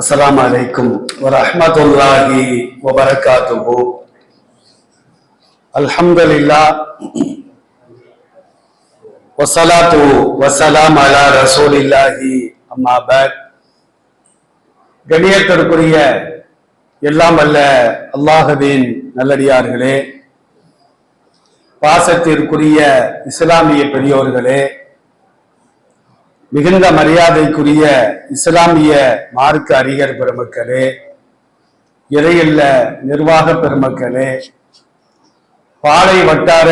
அஸ்ஸலாமு அலைக்கும் வரஹ்மத்துல்லாஹி வபரகாத்துஹு. அல்ஹம்துலில்லாஹ் வஸ்ஸலாத்து வஸ்ஸலாம் அலா ரசூலில்லாஹி அம்மா பஅத். கண்ணியத்திற்குரிய எல்லாம் வல்ல அல்லாஹ்வின் நல்லடியார்களே, பாசத்திற்குரிய இஸ்லாமிய பெரியோர்களே, மிகுந்த மரியாதைக்குரிய இஸ்லாமிய மார்க்க அறிஞர் பெருமக்களே, இறையில்ல நிர்வாக பெருமக்களே, பாலை வட்டார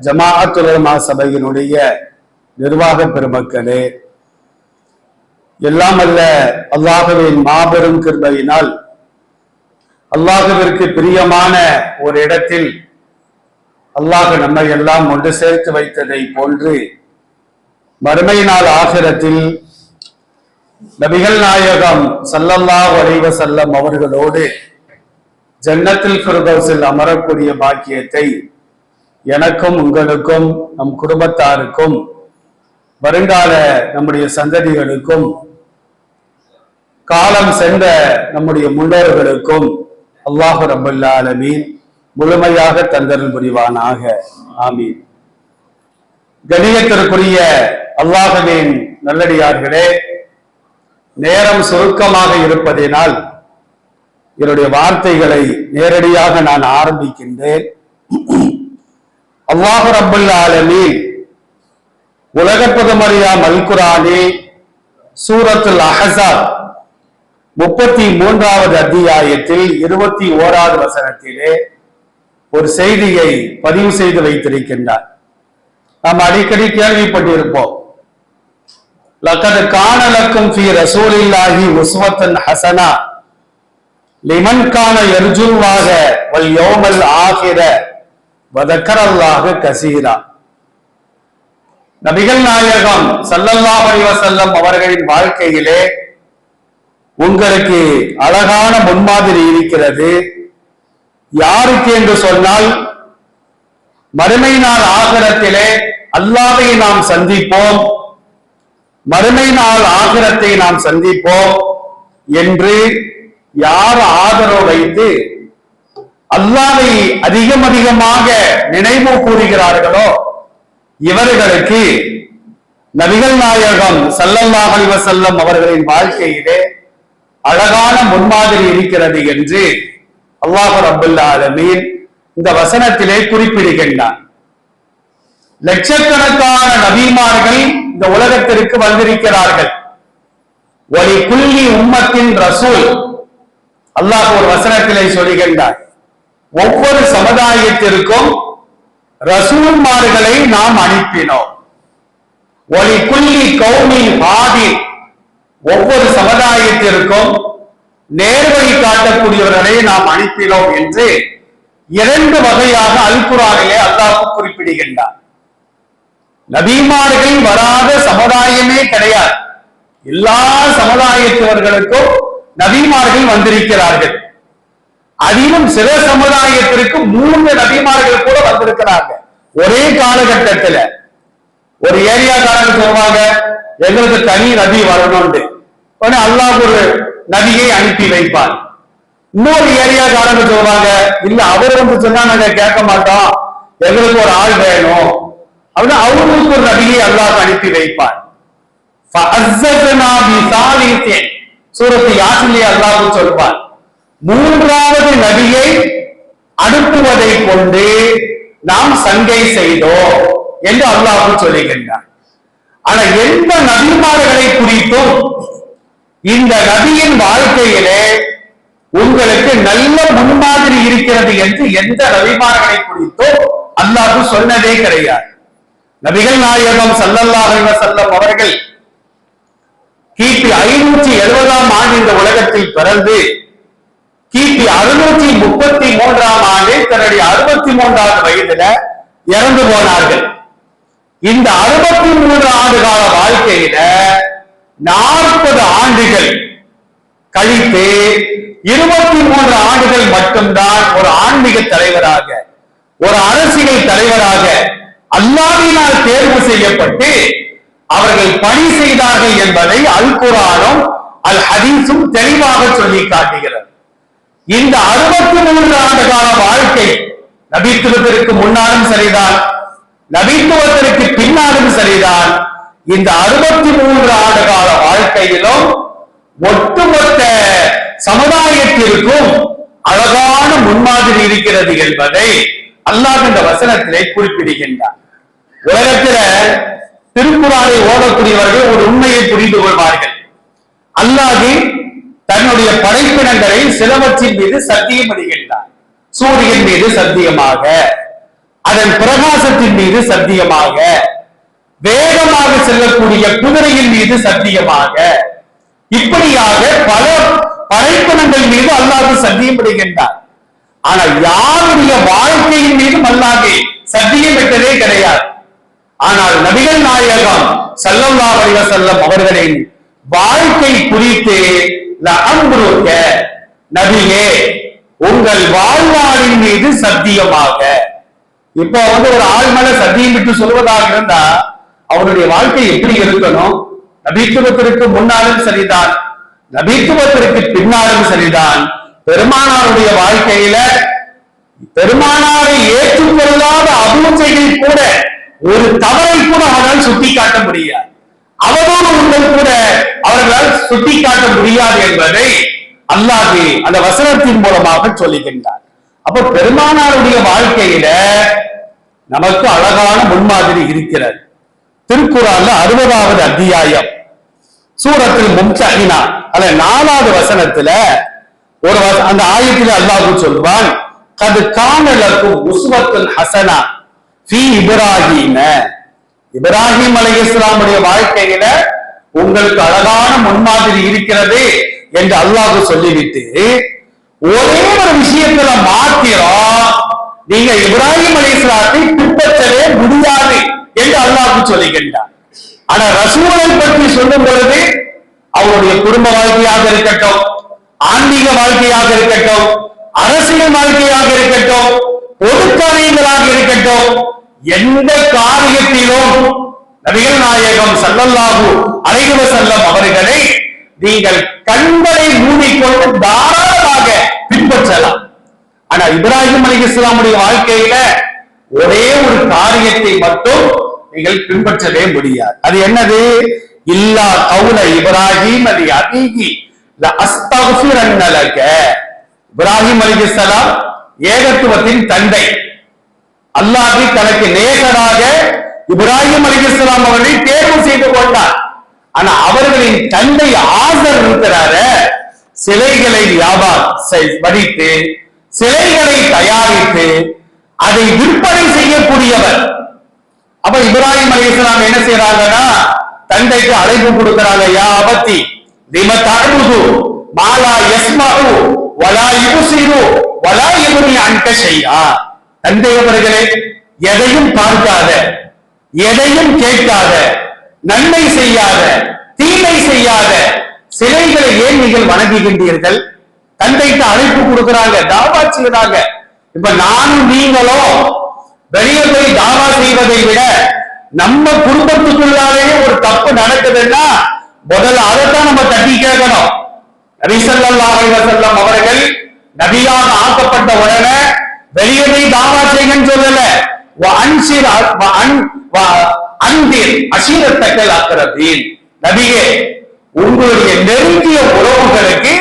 ஜமாஅத் உலமா சபையினுடைய நிர்வாக பெருமக்களே, எல்லாம் அல்ல அல்லாஹ்வின் மாபெரும் கிருபையினால் அல்லாஹ்விற்கு பிரியமான ஒரு இடத்தில் அல்லாஹ் நம்மை எல்லாம் ஒன்று சேர்த்து வைத்ததை போன்று மறுமை நாள் ஆகிரத்தில் நபிகள் நாயகம் ஸல்லல்லாஹு அலைஹி வஸல்லம் அவர்களோடு ஜன்னத்துல் ஃபிர்தௌஸில் அமரக்கூடிய பாக்கியத்தை எனக்கும் உங்களுக்கும் நம் குடும்பத்தாருக்கும் வருங்கால நம்முடைய சந்ததிகளுக்கும் காலம் சென்ற நம்முடைய முன்னோர்களுக்கும் அல்லாஹ் ரப்பல் ஆலமீன் முழுமையாக தந்தருள் புரிவானாக. ஆமீன். கண்ணியத்திற்குரிய அல்லாஹ்வின் நல்லடியார்களே, நேரம் சுருக்கமாக இருப்பதினால் என்னுடைய வார்த்தைகளை நேரடியாக நான் ஆரம்பிக்கின்றேன். அல்லாஹ் ரப்பல் ஆலமீன் உலகப் பொதுமறையாம் அல் குர்ஆனில் சூரத்துல் அஹ்ஸாப் 33வது அத்தியாயத்தில் 21வது வசனத்திலே ஒரு செய்தியை பதிவு செய்து வைத்திருக்கின்றார். நாம் அடிக்கடி கேள்விப்பட்டிருப்போம், லக்கத் கான லக்கும் ஃபீ ரசூலில்லாஹி உஸ்வத்துன் ஹஸனா லிமன் கான யர்ஜுல்லாஹ வல் யௌமல் ஆகிர வ ذكرல்லாஹ கஸீரா. நபிகள் நாயகம் ஸல்லல்லாஹு அலைஹி வஸல்லம் அவர்களின் வாழ்க்கையிலே உங்களுக்கு அழகான முன்மாதிரி இருக்கிறது. யாருக்கு என்று சொன்னால், மறுமை நாள் ஆகிரத்திலே அல்லாஹ்வை நாம் சந்திப்போம், மறுமை நாள் ஆகிரத்தை நாம் சந்திப்போம் என்று யார் ஆதரவு வைத்து அல்லாஹ்வை அதிகமாக நினைவு கூறுகிறார்களோ இவர்களுக்கு நபிகள் நாயகம் ஸல்லல்லாஹு அலைஹி வஸல்லம் அவர்களின் வாழ்க்கையிலே அழகான முன்மாதிரி இருக்கிறது என்று அல்லாஹ் ரப்பல் ஆலமீன் இந்த வசனத்திலே குறிப்பிடுகின்றான். லட்சக்கணக்கான நபிமார்கள் இந்த உலகத்திற்கு வந்திருக்கிறார்கள். ஒலி குல்லி உம்மத்தின் ரசூல், அல்லாஹ் ஒரு வசனத்திலே சொல்லுகின்றார், ஒவ்வொரு சமுதாயத்திற்கும் ரசூல்மார்களை நாம் அனுப்பினோம். ஒலி குல்லி கௌமி ஹாதி, ஒவ்வொரு சமுதாயத்திற்கும் நேர்வழி காட்டக்கூடியவர்களை நாம் அனுப்பினோம் என்று இரண்டு வகையாக அல் குர்ஆனிலே அல்லாஹ் குறிப்பிடுகின்றார். நபிமார்கள் வராத சமுதாயமே கிடையாது. எல்லா சமுதாயத்தவர்களுக்கும் நபிமார்கள் வந்திருக்கிறார்கள். அதிலும் சில சமுதாயத்திற்கு 3 நபிமார்கள் கூட வந்திருக்கிறார்கள் ஒரே காலகட்டத்தில். ஒரு ஏரியாக்காரங்க சொல்லுவாங்க, எங்களுக்கு தனி நபி வரணும்னு, அல்லாஹ் ஒரு நபியை அனுப்பி வைப்பார். இன்னொரு ஏரியாக்காரங்க சொல்லுவாங்க, இல்ல அவர் வந்து சொன்னா நாங்க கேட்க மாட்டோம், எங்களுக்கு ஒரு ஆள் வேணும் அப்படின்னு அவங்களுக்கு ஒரு நபியை அல்லாஹ் அனுப்பி வைப்பார். சூரத்து யாசிலே அல்லாஹ் சொல்வார், 3வது நபியை அனுப்புவதை கொண்டு நாம் சங்கை செய்தோம் என்று அல்லாஹ் சொல்லுகின்றார். ஆனா எந்த நபிமார்களை குறித்தும் இந்த நபியின் வாழ்க்கையிலே உங்களுக்கு நல்ல முன்மாதிரி இருக்கிறது என்று எந்த நபிமார்களை குறித்தும் அல்லாஹ் சொன்னதே கிடையாது. நபிகள் நாயகம் ஸல்லல்லாஹு அலைஹி வஸல்லம் அவர்கள் கிபி 570ஆம் ஆண்டு இந்த உலகத்தில் பிறந்து கிபி 633ஆம் ஆண்டு தன்னுடைய 63வது வயதுல இறந்து போனார்கள். இந்த 63 ஆண்டு கால வாழ்க்கையில 40 ஆண்டுகள் கழித்து 23 ஆண்டுகள் மட்டும்தான் ஒரு ஆன்மீக தலைவராக, ஒரு அரசியல் தலைவராக அல்லாஹ்வினால் தேர்வு செய்யப்பட்டு அவர்கள் பணி செய்தார்கள் என்பதை அல் குர்ஆனும் அல் ஹதீஸும் தெளிவாக சொல்லி காட்டுகிறது. இந்த 63 ஆண்டு கால வாழ்க்கை நபித்துவத்திற்கு முன்னாலும் சரிதான், நபித்துவத்திற்கு பின்னாலும் சரிதான். இந்த 63 ஆண்டு கால வாழ்க்கையிலும் ஒட்டுமொத்த சமுதாயத்திற்கும் அழகான முன்மாதிரி இருக்கிறது என்பதை அல்லாஹ் இந்த வசனத்திலே குறிப்பிடுகின்றார். உலகத்தில திருக்குறானை ஓதக்கூடியவர்கள் ஒரு உண்மையை புரிந்து கொள்வார்கள். அல்லாஹ் தன்னுடைய படைப்பினங்களை சிலவற்றின் மீது சத்தியம் அடைகின்றார். சூரியன் மீது சத்தியமாக, அதன் பிரகாசத்தின் மீது சத்தியமாக, வேகமாக செல்லக்கூடிய குதிரையின் மீது சத்தியமாக, இப்படியாக பல படைப்பினங்கள் மீது அல்லாஹ் சத்தியம் அடைகின்றார். ஆனால் யாருடைய வாழ்க்கையின் மீதும் அல்லாஹ் சத்தியம் பெற்றதே கிடையாது. ஆனால் நபிகள் நாயகம் ஸல்லல்லாஹு அலைஹி வஸல்லம் அவர்களின் வாழ்க்கை குறித்து லஅம்ருக, நபியே உங்கள் வாழ்நாளின் மீது சத்தியமாக. இப்போ ஒரு ஆள் மேல சத்தியம் விட்டு சொல்வதாக இருந்தா அவருடைய வாழ்க்கை எப்படி இருக்கணும்? நபித்துவத்திற்கு முன்னாலும் சரிதான், நபித்துவத்திற்கு பின்னாலும் சரிதான். பெருமானாருடைய வாழ்க்கையில பெருமானாரை ஏற்றுக்கொள்ளாத அபூஜைகள் கூட ஒரு தவறை கூட அவரால் சுட்டி காட்ட முடியாது, அவதூறு உங்கள் கூட அவர்களால் சுட்டி காட்ட முடியாது என்பதை அல்லாஹ் அந்த வசனத்தின் மூலமாக சொல்லுகின்றார். அப்ப பெருமானாருடைய வாழ்க்கையில நமக்கு அழகான முன்மாதிரி இருக்கிறது. திருக்குறான்ல 60வது அத்தியாயம் சூரத்துல் மும்தஹினா அல்ல 4வது வசனத்துல ஒரு அந்த ஆயத்துல அல்லாஹ் சொல்வான், கது கான லக்கும் உஸ்வத்துன் ஹஸனா ஃபீ இப்ராஹீம. இப்ராஹிம் அலைஹிஸ்ஸலாமுடைய வாழ்க்கையில உங்களுக்கு அழகான முன்மாதிரி இருக்கிறது என்று அல்லாஹ் சொல்லிவிட்டு ஒரே ஒரு விஷயத்துல மாத்திரம் நீங்க இப்ராஹிம் அலைஹிஸ்ஸலாத்தை பின்பற்றவே முடியாது என்று அல்லாஹ் சொல்லுகின்றார். ஆனா ரசூலை பற்றி சொல்லும் பொழுது அவருடைய குடும்ப வாழ்க்கையாக இருக்கட்டும், ஆன்மீக வாழ்க்கையாக இருக்கட்டும், அரசியல் வாழ்க்கையாக இருக்கட்டும், பொது காரியங்களாக இருக்கட்டும், எந்த காரியத்திலும் நபிகள் நாயகம் ஸல்லல்லாஹு அலைஹி வஸல்லம் அவர்களை நீங்கள் கண்களை மூடிக்கொண்டு தாராளமாக பின்பற்றலாம். ஆனா இப்ராஹிம் அலைஹிஸ்ஸலாமுடைய வாழ்க்கையில ஒரே ஒரு காரியத்தை மட்டும் நீங்கள் பின்பற்றவே முடியாது. அது என்னது? இல்லா கவுல இப்ராஹிம் அலி அபீஹி லஅஸ்தக்ஃபிரன்ன லக. இப்ராஹிம் அலைஹிஸ்ஸலாம் ஏகத்துவத்தின் தந்தை. அல்லாஹ் தனக்கு நேசராக இப்ராஹிம் அலைஹிஸ்ஸலாம் அவர்களை தேர்வு செய்து கொண்டார். ஆனா அவர்களின் தந்தை ஆசர் இருக்கிறாரு, சிலைகளை வியாபாரம் வடித்து சிலைகளை தயாரித்து அதை விற்பனை செய்யக்கூடியவர். அப்ப இப்ராஹிம் அலைஹிஸ்ஸலாம் என்ன செய்யறாங்கன்னா தந்தைக்கு அழைப்பு கொடுக்கிறாங்க, யா அபத்தி லிம தஅபுது மாலா யஸ்மஉ வலா யுப்சிரு வலா யுக்னி அன்க ஷைஆ. தந்தை அவர்களே, எதையும் பார்க்காத, எதையும் கேட்காத, நன்மை செய்யாத, தீமை செய்யாத சிலைகளை ஏன் நீங்கள் வணங்குகின்றீர்கள்? தந்தைக்கு அழைப்பு கொடுக்கிறாங்க, தாவா செய்யறாங்க. இப்ப நானும் நீங்களும் வெளியே போய் தாவா செய்வதை விட நம்ம குடும்பத்துக்குள்ளாலே ஒரு தப்பு நடக்குதுன்னா முதல்ல அதைத்தான் நம்ம தட்டி கேட்கணும். நபி ஸல்லல்லாஹு அலைஹி வஸல்லம் அவர்கள் நபியாக ஆக்கப்பட்ட உடனே வெளியே போய் தாவா செய்யுங்கன்னு சொல்லல, அஷீரத்தக்கல் அக்ரபீன். நபியே உங்களுடைய நெருங்கிய உறவுகளுக்கு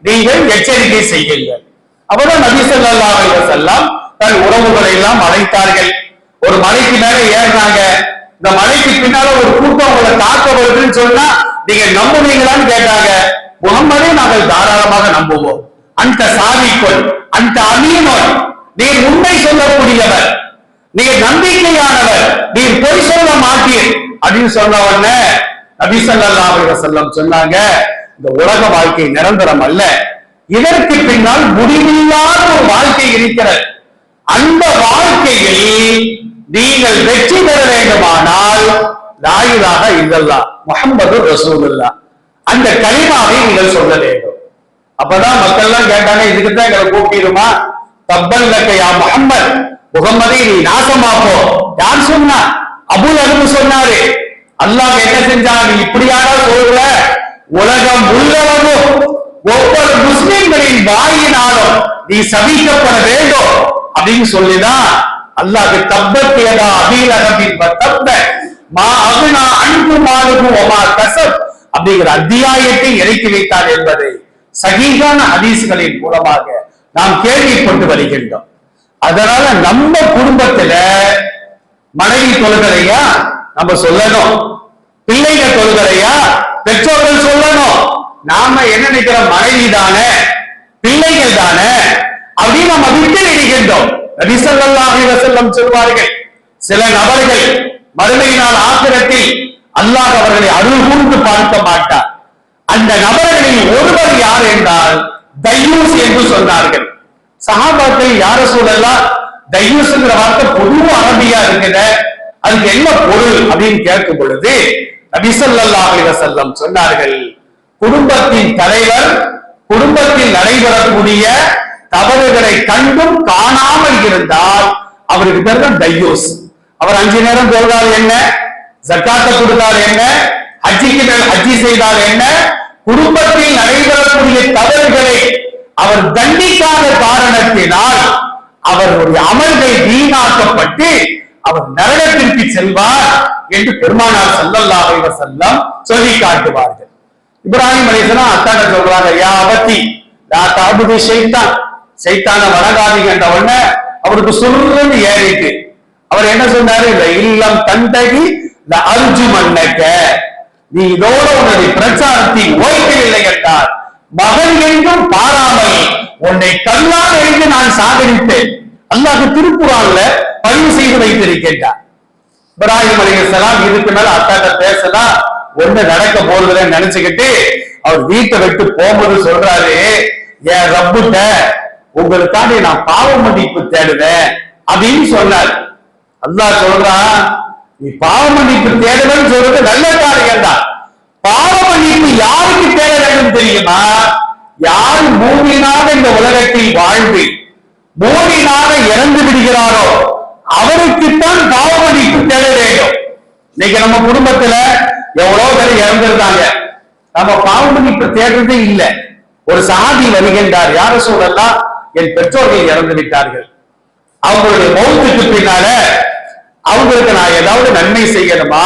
நீங்கள் எச்சரிக்கை செய்யுங்கள். அப்பதான் நபி ஸல்லல்லாஹு அலைஹி வஸல்லம் தன் உறவுகளை எல்லாம் அழைத்தார்கள். ஒரு மலைக்கு மேல ஏறினாங்க. இந்த மலைக்கு பின்னால ஒரு கூட்டம் உங்களை தாக்க வருதுன்னு சொன்னா நீங்க நம்புவீங்களான்னு கேட்டாங்க. முகம்மதே நாங்கள் தாராளமாக நம்புவோம். அந்த சாதிக்குள் அந்த அமீனோன், நீர் உண்மை சொல்லக்கூடியவர், நீர் நம்பிக்கையானவர், நீர் பொய் சொல்ல மாட்டீர் அப்படின்னு சொன்ன உடனே நபி ஸல்லல்லாஹு அலைஹி வஸல்லம் சொன்னாங்க, இந்த உலக வாழ்க்கை நிரந்தரம் அல்ல, இதற்கு பின்னால் முடிவில்லாத ஒரு வாழ்க்கை இருக்கிறது. அந்த வாழ்க்கையில் நீங்கள் வெற்றி பெற வேண்டுமானால் லா இலாஹ இல்லல்லாஹ் முஹம்மது ரசூலுல்லாஹ் அந்த கலிமாவை நீங்கள் சொல்ல வேண்டும். அப்பதான் மக்கள் எல்லாம் கேட்டாங்க, இதுக்குதான் எங்களை கூப்பிடுமா? தப்பல் லக்க யா முஹம்மத், முகம்மதை நீ நாசமாப்போ. யார் சொன்னா? அபூ லஹப் சொன்னாரு. அல்லாஹ் என்ன செஞ்சான்? நீ இப்படியாடா சொல்ற, உலகம் உள்ளளவும் ஒவ்வொரு முஸ்லிம்களின் வாயினாலும் நீ சபிக்கப்பட வேண்டும் அப்படின்னு சொல்லிதான் அல்லாஹ் தப்பத்தியதா அபீலகபின் தப்ப மா அகுனா அன்பு மாலுகு ஒமா கசப் அப்படிங்கிற அத்தியாயத்தை இறக்கி வைத்தார் என்பதை சகீகான ஹதீஸ்களின் மூலமாக நாம் கேள்விப்பட்டு வருகின்றோம். அதனால நம்ம குடும்பத்துல மனைவி தொழுகலையா நம்ம சொல்லணும், பிள்ளைகள் தொழுகலையா பெற்றோர்கள் சொல்லணும். நாம என்ன நினைக்கிறோம், மனைவி தானே பிள்ளைகள் தானே அப்படின்னு நம்ம விட்டு விடுகின்றோம். நபி ஸல்லல்லாஹு அலைஹி வஸல்லம் சொல்வார்கள், சில நபர்கள் மறுமையினால் ஆখিরাத்தில் அல்லாஹ் அவர்களை அருள் கூர்ந்து பார்க்க மாட்டார். அந்த நபர்களில் ஒருவர் யார் என்றால் தையூஸ் என்று சொன்னார்கள். சஹாபாக்கள் யார சொல்லலாம், தையூஸ்ங்கிற வார்த்தை பொதுவா அரபியா இருக்குது, அதுக்கு என்ன பொருள் அப்படின்னு கேட்கும் பொழுது நபி ஸல்லல்லாஹு அலைஹி வஸல்லம் சொன்னார்கள், குடும்பத்தின் தலைவர் குடும்பத்தில் நடைபெறக்கூடிய தவறுகளை கண்டும் காணாமல் இருந்தால் அவருக்கு பேர் தான் தையூஸ். அவர் 5 நேரம் தொழுதால் என்ன, ஜக்காத்தை கொடுத்தால் என்ன, ஹஜ்ஜி செய்தால் என்ன, குடும்பத்தில் நடைபெறக்கூடிய தவறுகளை அவர் தண்டிக்காத காரணத்தினால் அவர்களுடைய அமல்கள் வீணாக்கப்பட்டு அவர் நரகத்திற்கு செல்வார் என்று பெருமானார் ஸல்லல்லாஹு அலைஹி வஸல்லம் சொல்லி காட்டுவார்கள். இப்ராஹிம் அலைஹிஸ்ஸலாம் அத்தாட்ட சொல்றாங்க, யா அபதி லா தஅபுது ஷைத்தான், சைத்தான வணங்காதீங்க என்ற உடனே அவருக்கு சுருன்னு ஏறிட்டு அவர் என்ன சொன்னாரு, இல்லம் தந்தகி ல அர்ஜுமன்னக, நீ இதோட உன்னுடைய பிரச்சாரத்தை ஓய்க்கவில்லை என்றார் மகன் என்றும் பாராமல் உன்னை கல்லால் எழுந்து நான் சாகரித்தேன். அல்லாஹ் திருக்குர்ஆன்ல பதிவு செய்து வைத்திருக்கின்றார். இப்ராஹிம் அலைஹிஸ்ஸலாம் இதுக்கு மேல அத்தாட்ட பேசலாம் ஒண்ணு நடக்க போறதுன்னு நினைச்சுக்கிட்டு அவர் வீட்டை விட்டு போகும்போது சொல்றாரு, என் ரப்புட்ட உங்களுக்காண்டி நான் பாவ மன்னிப்பு தேடுவேன் அப்படின்னு சொன்னார். அல்லாஹ் சொல்றான், நீ பாவ மன்னிப்பு தேடுவேன்னு சொல்றது நல்ல காரியம் தான். பாவ மன்னிப்பு யாருக்கு தேட வேண்டும் தெரியுமா, யார் மூமினாக இந்த உலகத்தில் வாழ்ந்து மூமினாக இறந்து விடுகிறாரோ அவருக்குத்தான் பாவ மன்னிப்பு தேட வேண்டும். இன்னைக்கு நம்ம குடும்பத்துல எவ்வளவு பேர் இறந்திருந்தாங்க, நம்ம பாவ மன்னிப்பு தேடுறதே இல்லை. ஒரு சஹாபி வருகின்றார், யார சொல்லலாம், என் பெற்றோர்கள் இறந்து விட்டார்கள், அவங்களுடைய மௌத்துக்கு பின்னால அவங்களுக்கு நான் ஏதாவது நன்மை செய்யணுமா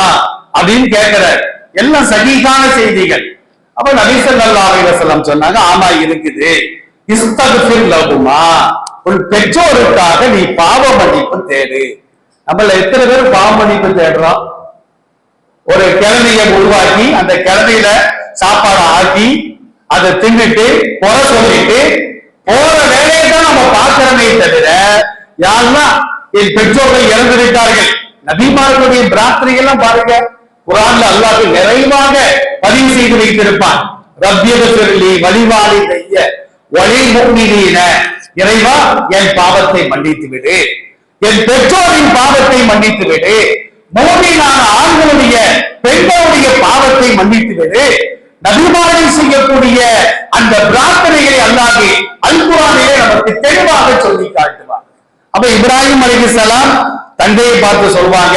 அப்படின்னு கேட்கிறார். எல்லாம் சகீகான செய்திகள். அப்ப நபி ஸல்லல்லாஹு அலைஹி வஸல்லம் சொன்னாங்க, ஆமா இருக்குது, இஸ்தக்ஃபிர் லஹுமா, உன் பெற்றோருக்காக நீ பாவ மன்னிப்பு தேடு. நம்மள எத்தனை பேர் பாவ மன்னிப்பு தேடுறோம்? ஒரு கிழமையை உருவாக்கி அந்த கிழமையில சாப்பாடு ஆக்கி அதை தின்னுட்டு குறை சொல்லிட்டு போற வேலையை தான் நம்ம பார்க்கிறோமே தவிர, யாருன்னா என் பெற்றோர்கள் இறந்து விட்டார்கள், நபிமார்களுடைய பிரார்த்தனைகள்லாம் பாருங்க, குர்ஆன்ல அல்லாஹ் நிறைவாக பதிவு செய்து வைத்திருப்பான். ரப்பியகஃபிர்லி வலிவாலி தைய வலில் முஃமினீன, இறைவா என் பாவத்தை மன்னித்து விடு, என் பெற்றோரின் பாவத்தை மன்னித்து விடு, மூமினான ஆண்களுடைய பெண்களுடைய பாவத்தை மன்னித்து விடு. நபிமார்கள் செய்யக்கூடிய அந்த பிரார்த்தனைகளை அல்லாஹ் அல் குர்ஆனிலே நமக்கு தெளிவாக சொல்லி காட்டுவார். அப்ப இப்ராஹிம் அலைஹிஸ்ஸலாம் தந்தையை பார்த்து சொல்வாங்க,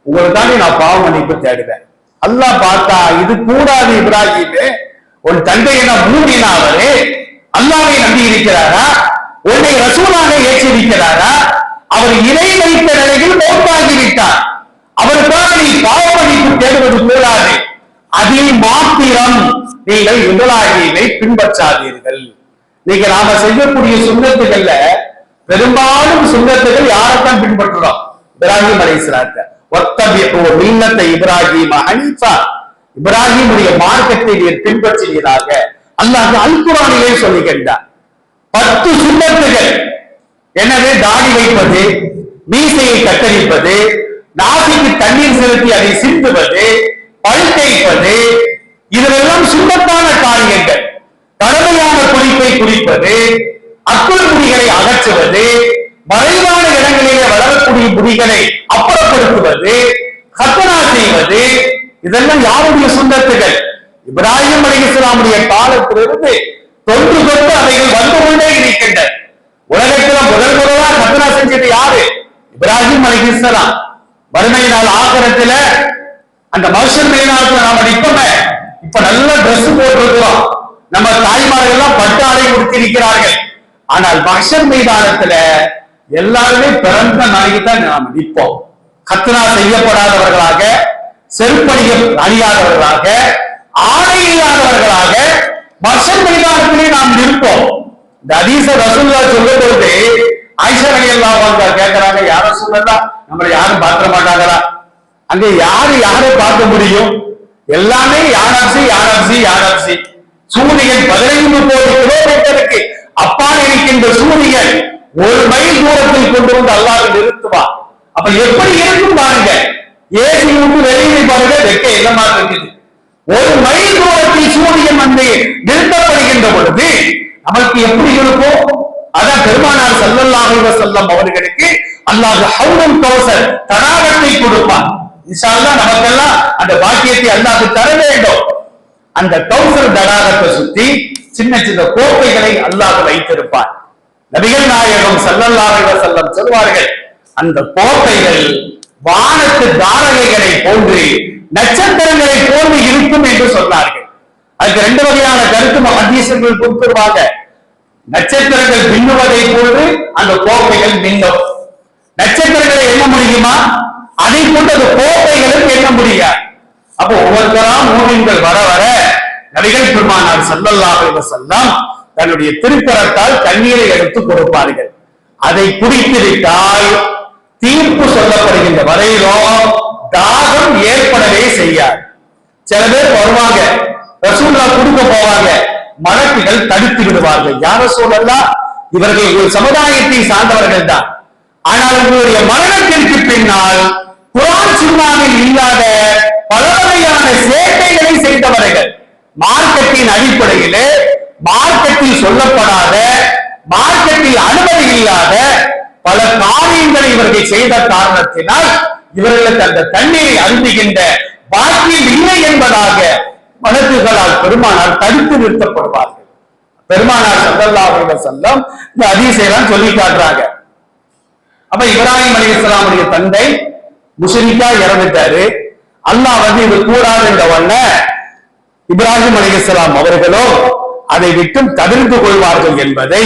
உங்களுக்காண்டி நான் பாவ மன்னிப்பு தேடுவேன். அல்லாஹ் பார்த்தா இது கூடாது இப்ராஹிமே, உன் தந்தை என்ன மூமினாவரே, அல்லாஹ்வை நம்பி இருக்கிறாரா, உன்னை ரசூலாக ஏற்றிருக்கிறாரா, அவர் இணை வைத்த நிலையில் மௌத்தாகிவிட்டார், அவருக்காக நீ பாவ மன்னிப்பு தேடுவது கூடாது, அதில் மாத்திரம் நீங்கள் இப்ராஹிமை பின்பற்றாதீர்கள். நீங்க நாம செய்யக்கூடிய சுன்னத்துகள்ல பெரும்பாலும் சுன்னத்துகள் யாரைத்தான் பின்பற்றுறோம், இப்ராஹிம் அலைஹிஸ்ஸலாத்தை. வத்தபிஉ மில்லத்த இப்ராஹிம ஹனீஃபா, இப்ராஹிமுடைய மார்க்கத்தை நீர் பின்பற்றினீராக அல்லாஹ் அல் குர்ஆனிலே சொல்லுகின்றார். 10 சுன்னத்துகள். எனவே தாடி வைப்பது, மீசையை கத்தரிப்பது, நாசிக்கு தண்ணீர் செலுத்தி அதை சிந்துவது, பல் தேய்ப்பது, இதெல்லாம் சுன்னத்தான காரியங்கள். கடமையான குளிப்பை குளிப்பது, அக்குள் முடிகளை அகற்றுவது, மறைவான இடங்களிலே வளரக்கூடிய முடிகளை அப்புறப்படுத்துவது, கத்னா செய்வது, இதெல்லாம் யாருடைய சுன்னத்துகள்? இப்ராஹிம் அலைஹிஸ்ஸலாமுடைய காலத்திலிருந்து தொன்று தொட்டு அவைகள் வந்து கொண்டே இருக்கின்றன. உலகத்துல முதல் முதலா கத்னா செஞ்சது யாரு? இப்ராஹிம் அலைஹிஸ்ஸலாம். வறுமை நாள் ஆகிரத்துல அந்த மனுஷன் நாம நிற்போமே, இப்ப நல்ல ட்ரெஸ் போட்டிருக்கிறோம், நம்ம தாய்மார்கள் எல்லாம் பட்டாடை உடுத்திருக்கிறார்கள். ஆனால் மஹ்ஷர் மைதானத்துல எல்லாருமே பிறந்த நாளைக்கு தான் நாம் நிற்போம். கத்னா செய்யப்படாதவர்களாக, செருப்படிய அணியாதவர்களாக, ஆடை இல்லாதவர்களாக மஹ்ஷர் மைதானத்திலே நாம் நிற்போம். இந்த ஹதீஸ ரசூலுல்லாஹ் சொல்லும் பொழுது ஆயிஷா ரலியல்லாஹு அன்ஹா கேட்கிறாங்க, யார ரசூலல்லாஹ் நம்மளை யாரும் பார்க்க மாட்டாங்களா? அங்க யாரை பார்க்க முடியும்? எல்லாமே யானப்சி. சூரியன் 15 கோடி கிலோமீட்டருக்கு அப்பால் இருக்கின்ற சூரியன் 1 மைல் தூரத்தில் கொண்டு வந்து அல்லாஹ் நிறுத்துவான். அப்ப எப்படி இருக்கும் பாருங்க, ஏசி விட்டு வெளியே பாருங்க, வெக்க என்ன மாதிரி இருக்குது. 1 மைல் தூரத்தில் சூரியன் வந்து நிறுத்தப்படுகின்ற பொழுது நமக்கு எப்படி இருக்கும்? அதான் பெருமானார் ஸல்லல்லாஹு அலைஹி வஸல்லம் அவர்களுக்கு அல்லாஹ் ஹவுலுல் கௌசர் தடாகத்தை கொடுப்பான். இன்ஷா அல்லாஹ் நமக்கெல்லாம் அந்த பாக்கியத்தை அல்லாஹ் தர வேண்டும். அந்த கௌசர் தடாகத்தை சுத்தி சின்ன சின்ன கோப்பைகளை அல்லாஹ் வைத்திருப்பான். நபிகள் நாயகம் ஸல்லல்லாஹு அலைஹி வஸல்லம் சொல்வார்கள், அந்த கோப்பைகள் வானத்து தாரகைகளை போன்று நட்சத்திரங்களை போன்று இருக்கும் என்று சொன்னார்கள். அதுக்கு 2 வகையான கருத்து ஹதீஸ்கள் கொடுத்துருவாங்க. நட்சத்திரங்கள் மின்னுவதை போன்று அந்த கோப்பைகள் மின்னும். நட்சத்திரங்களை எண்ண முடியுமா? அதை கொண்டு அந்த கோப்பைகளுக்கு எண்ண முடியாது. அப்போ ஒவ்வொருத்தரா மூமின்கள் வர வர நபிகள் பெருமானார் ஸல்லல்லாஹு அலைஹி வஸல்லம் தன்னுடைய திருக்கரத்தால் தண்ணீரை எடுத்து கொடுப்பார்கள். அதை குடித்து விட்டால் தீர்ப்பு சொல்லப்படுகின்ற வரையிலும் தாகம் ஏற்படவே செய்யாது. சில பேர் வருவாங்க, ரசூலுல்லாஹ் கொடுக்க போவாங்க, மலக்குகள் தடுத்து விடுவார்கள். யார ரசூலல்லாஹ், இவர்கள் ஒரு சமுதாயத்தை சார்ந்தவர்கள் தான், ஆனால் உங்களுடைய மரணத்திற்கு பின்னால் குர்ஆன் சுன்னாவில் இல்லாத பல வகையான சேட்டைகளை செய்தவர்கள், மார்க்கத்தின் அடிப்படையிலே மார்க்கத்தில் சொல்லப்படாத, மார்க்கத்தில் அனுமதி இல்லாத பல காரியங்களை இவர்கள் செய்த காரணத்தினால் இவர்களுக்கு அந்த தண்ணீரை அருந்துகின்ற பாக்கியம் இல்லை என்பதாக மலக்குகளால் பெருமானார் தடுத்து நிறுத்தப்படுவார்கள். பெருமானார் ஸல்லல்லாஹு அலைஹி வஸல்லம் இந்த ஹதீஸை எல்லாம் சொல்லி காட்டுறாங்க. அப்ப இப்ராஹிம் அலைஹிஸ்ஸலாமுடைய தந்தை முஷ்ரிக்கா இறந்துட்டாரு. அல்லாஹ் வந்து இது கூடாது என்ற உடனே இப்ராஹிம் அலைஹிஸ்ஸலாம் அவர்களும் அதை விட்டு தவிர்த்து கொள்வார்கள் என்பதை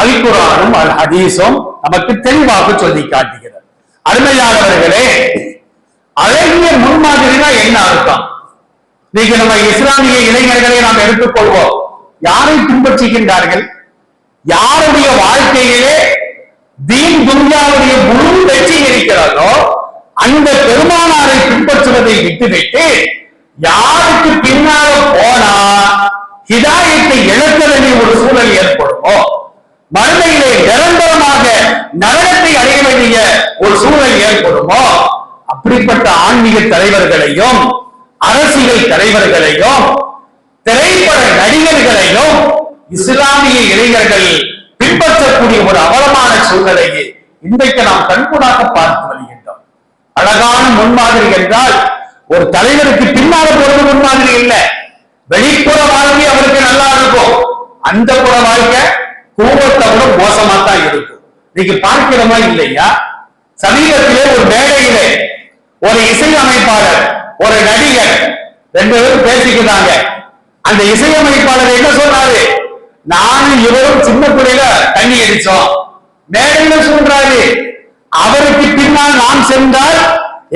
அல் குர்ஆனும் அல் ஹதீஸும் நமக்கு தெளிவாக சொல்லி காட்டுகிறது. அருமையானவர்களே, அழகிய முன்மாதிரினா என்ன அர்த்தம்? இன்னைக்கு நம்ம இஸ்லாமிய இளைஞர்களை நாம் எடுத்துக்கொள்வோம். யாரை பின்பற்றுகின்றார்கள்? யாருடைய வாழ்க்கையிலே தீன் துன்யாவுடைய முழு வெற்றி இருக்கிறதோ அந்த பெருமானாரை பின்பற்றுவதை விட்டுவிட்டு யாருக்கு பின்னால போனா ஹிதாயத்தை இழக்க வேண்டிய ஒரு சூழல் ஏற்படுமோ, மறுமையிலே நிரந்தரமாக நரகத்தை அடைய வேண்டிய ஒரு சூழல் ஏற்படுமோ, அப்படிப்பட்ட ஆன்மீக தலைவர்களையும் அரசியல் தலைவர்களையும் திரைப்பட நடிகர்களையும் இஸ்லாமிய இளைஞர்கள் பின்பற்றக்கூடிய ஒரு அவலமான சூழ்நிலையை இன்றைக்கு நாம் கண்கூடாக பார்த்து வருகின்றோம். அழகான முன்மாதிரி என்றால் ஒரு தலைவருக்கு பின்னால போறது முன்மாதிரி இல்லை. வெளிப்புற வாழ்க்கை அவருக்கு நல்லா இருக்கும், அந்த புற வாழ்க்கை கூவத்தை விட மோசமா தான் இருக்கும். இன்னைக்கு பார்க்கிறோமா இல்லையா? சமீபத்திலே ஒரு மேடையிலே ஒரு இசையமைப்பாளர் ஒரு நடிகர் 2 பேரும் பேசிக்கிறாங்க. அந்த இசையமைப்பாளர் என்ன சொல்றாரு? நானும் இவரும் சின்ன பிள்ளையில தண்ணி அடிச்சோம். மேடையில சொல்றாரு, அவருக்கு பின்னால் நாம் சென்றால்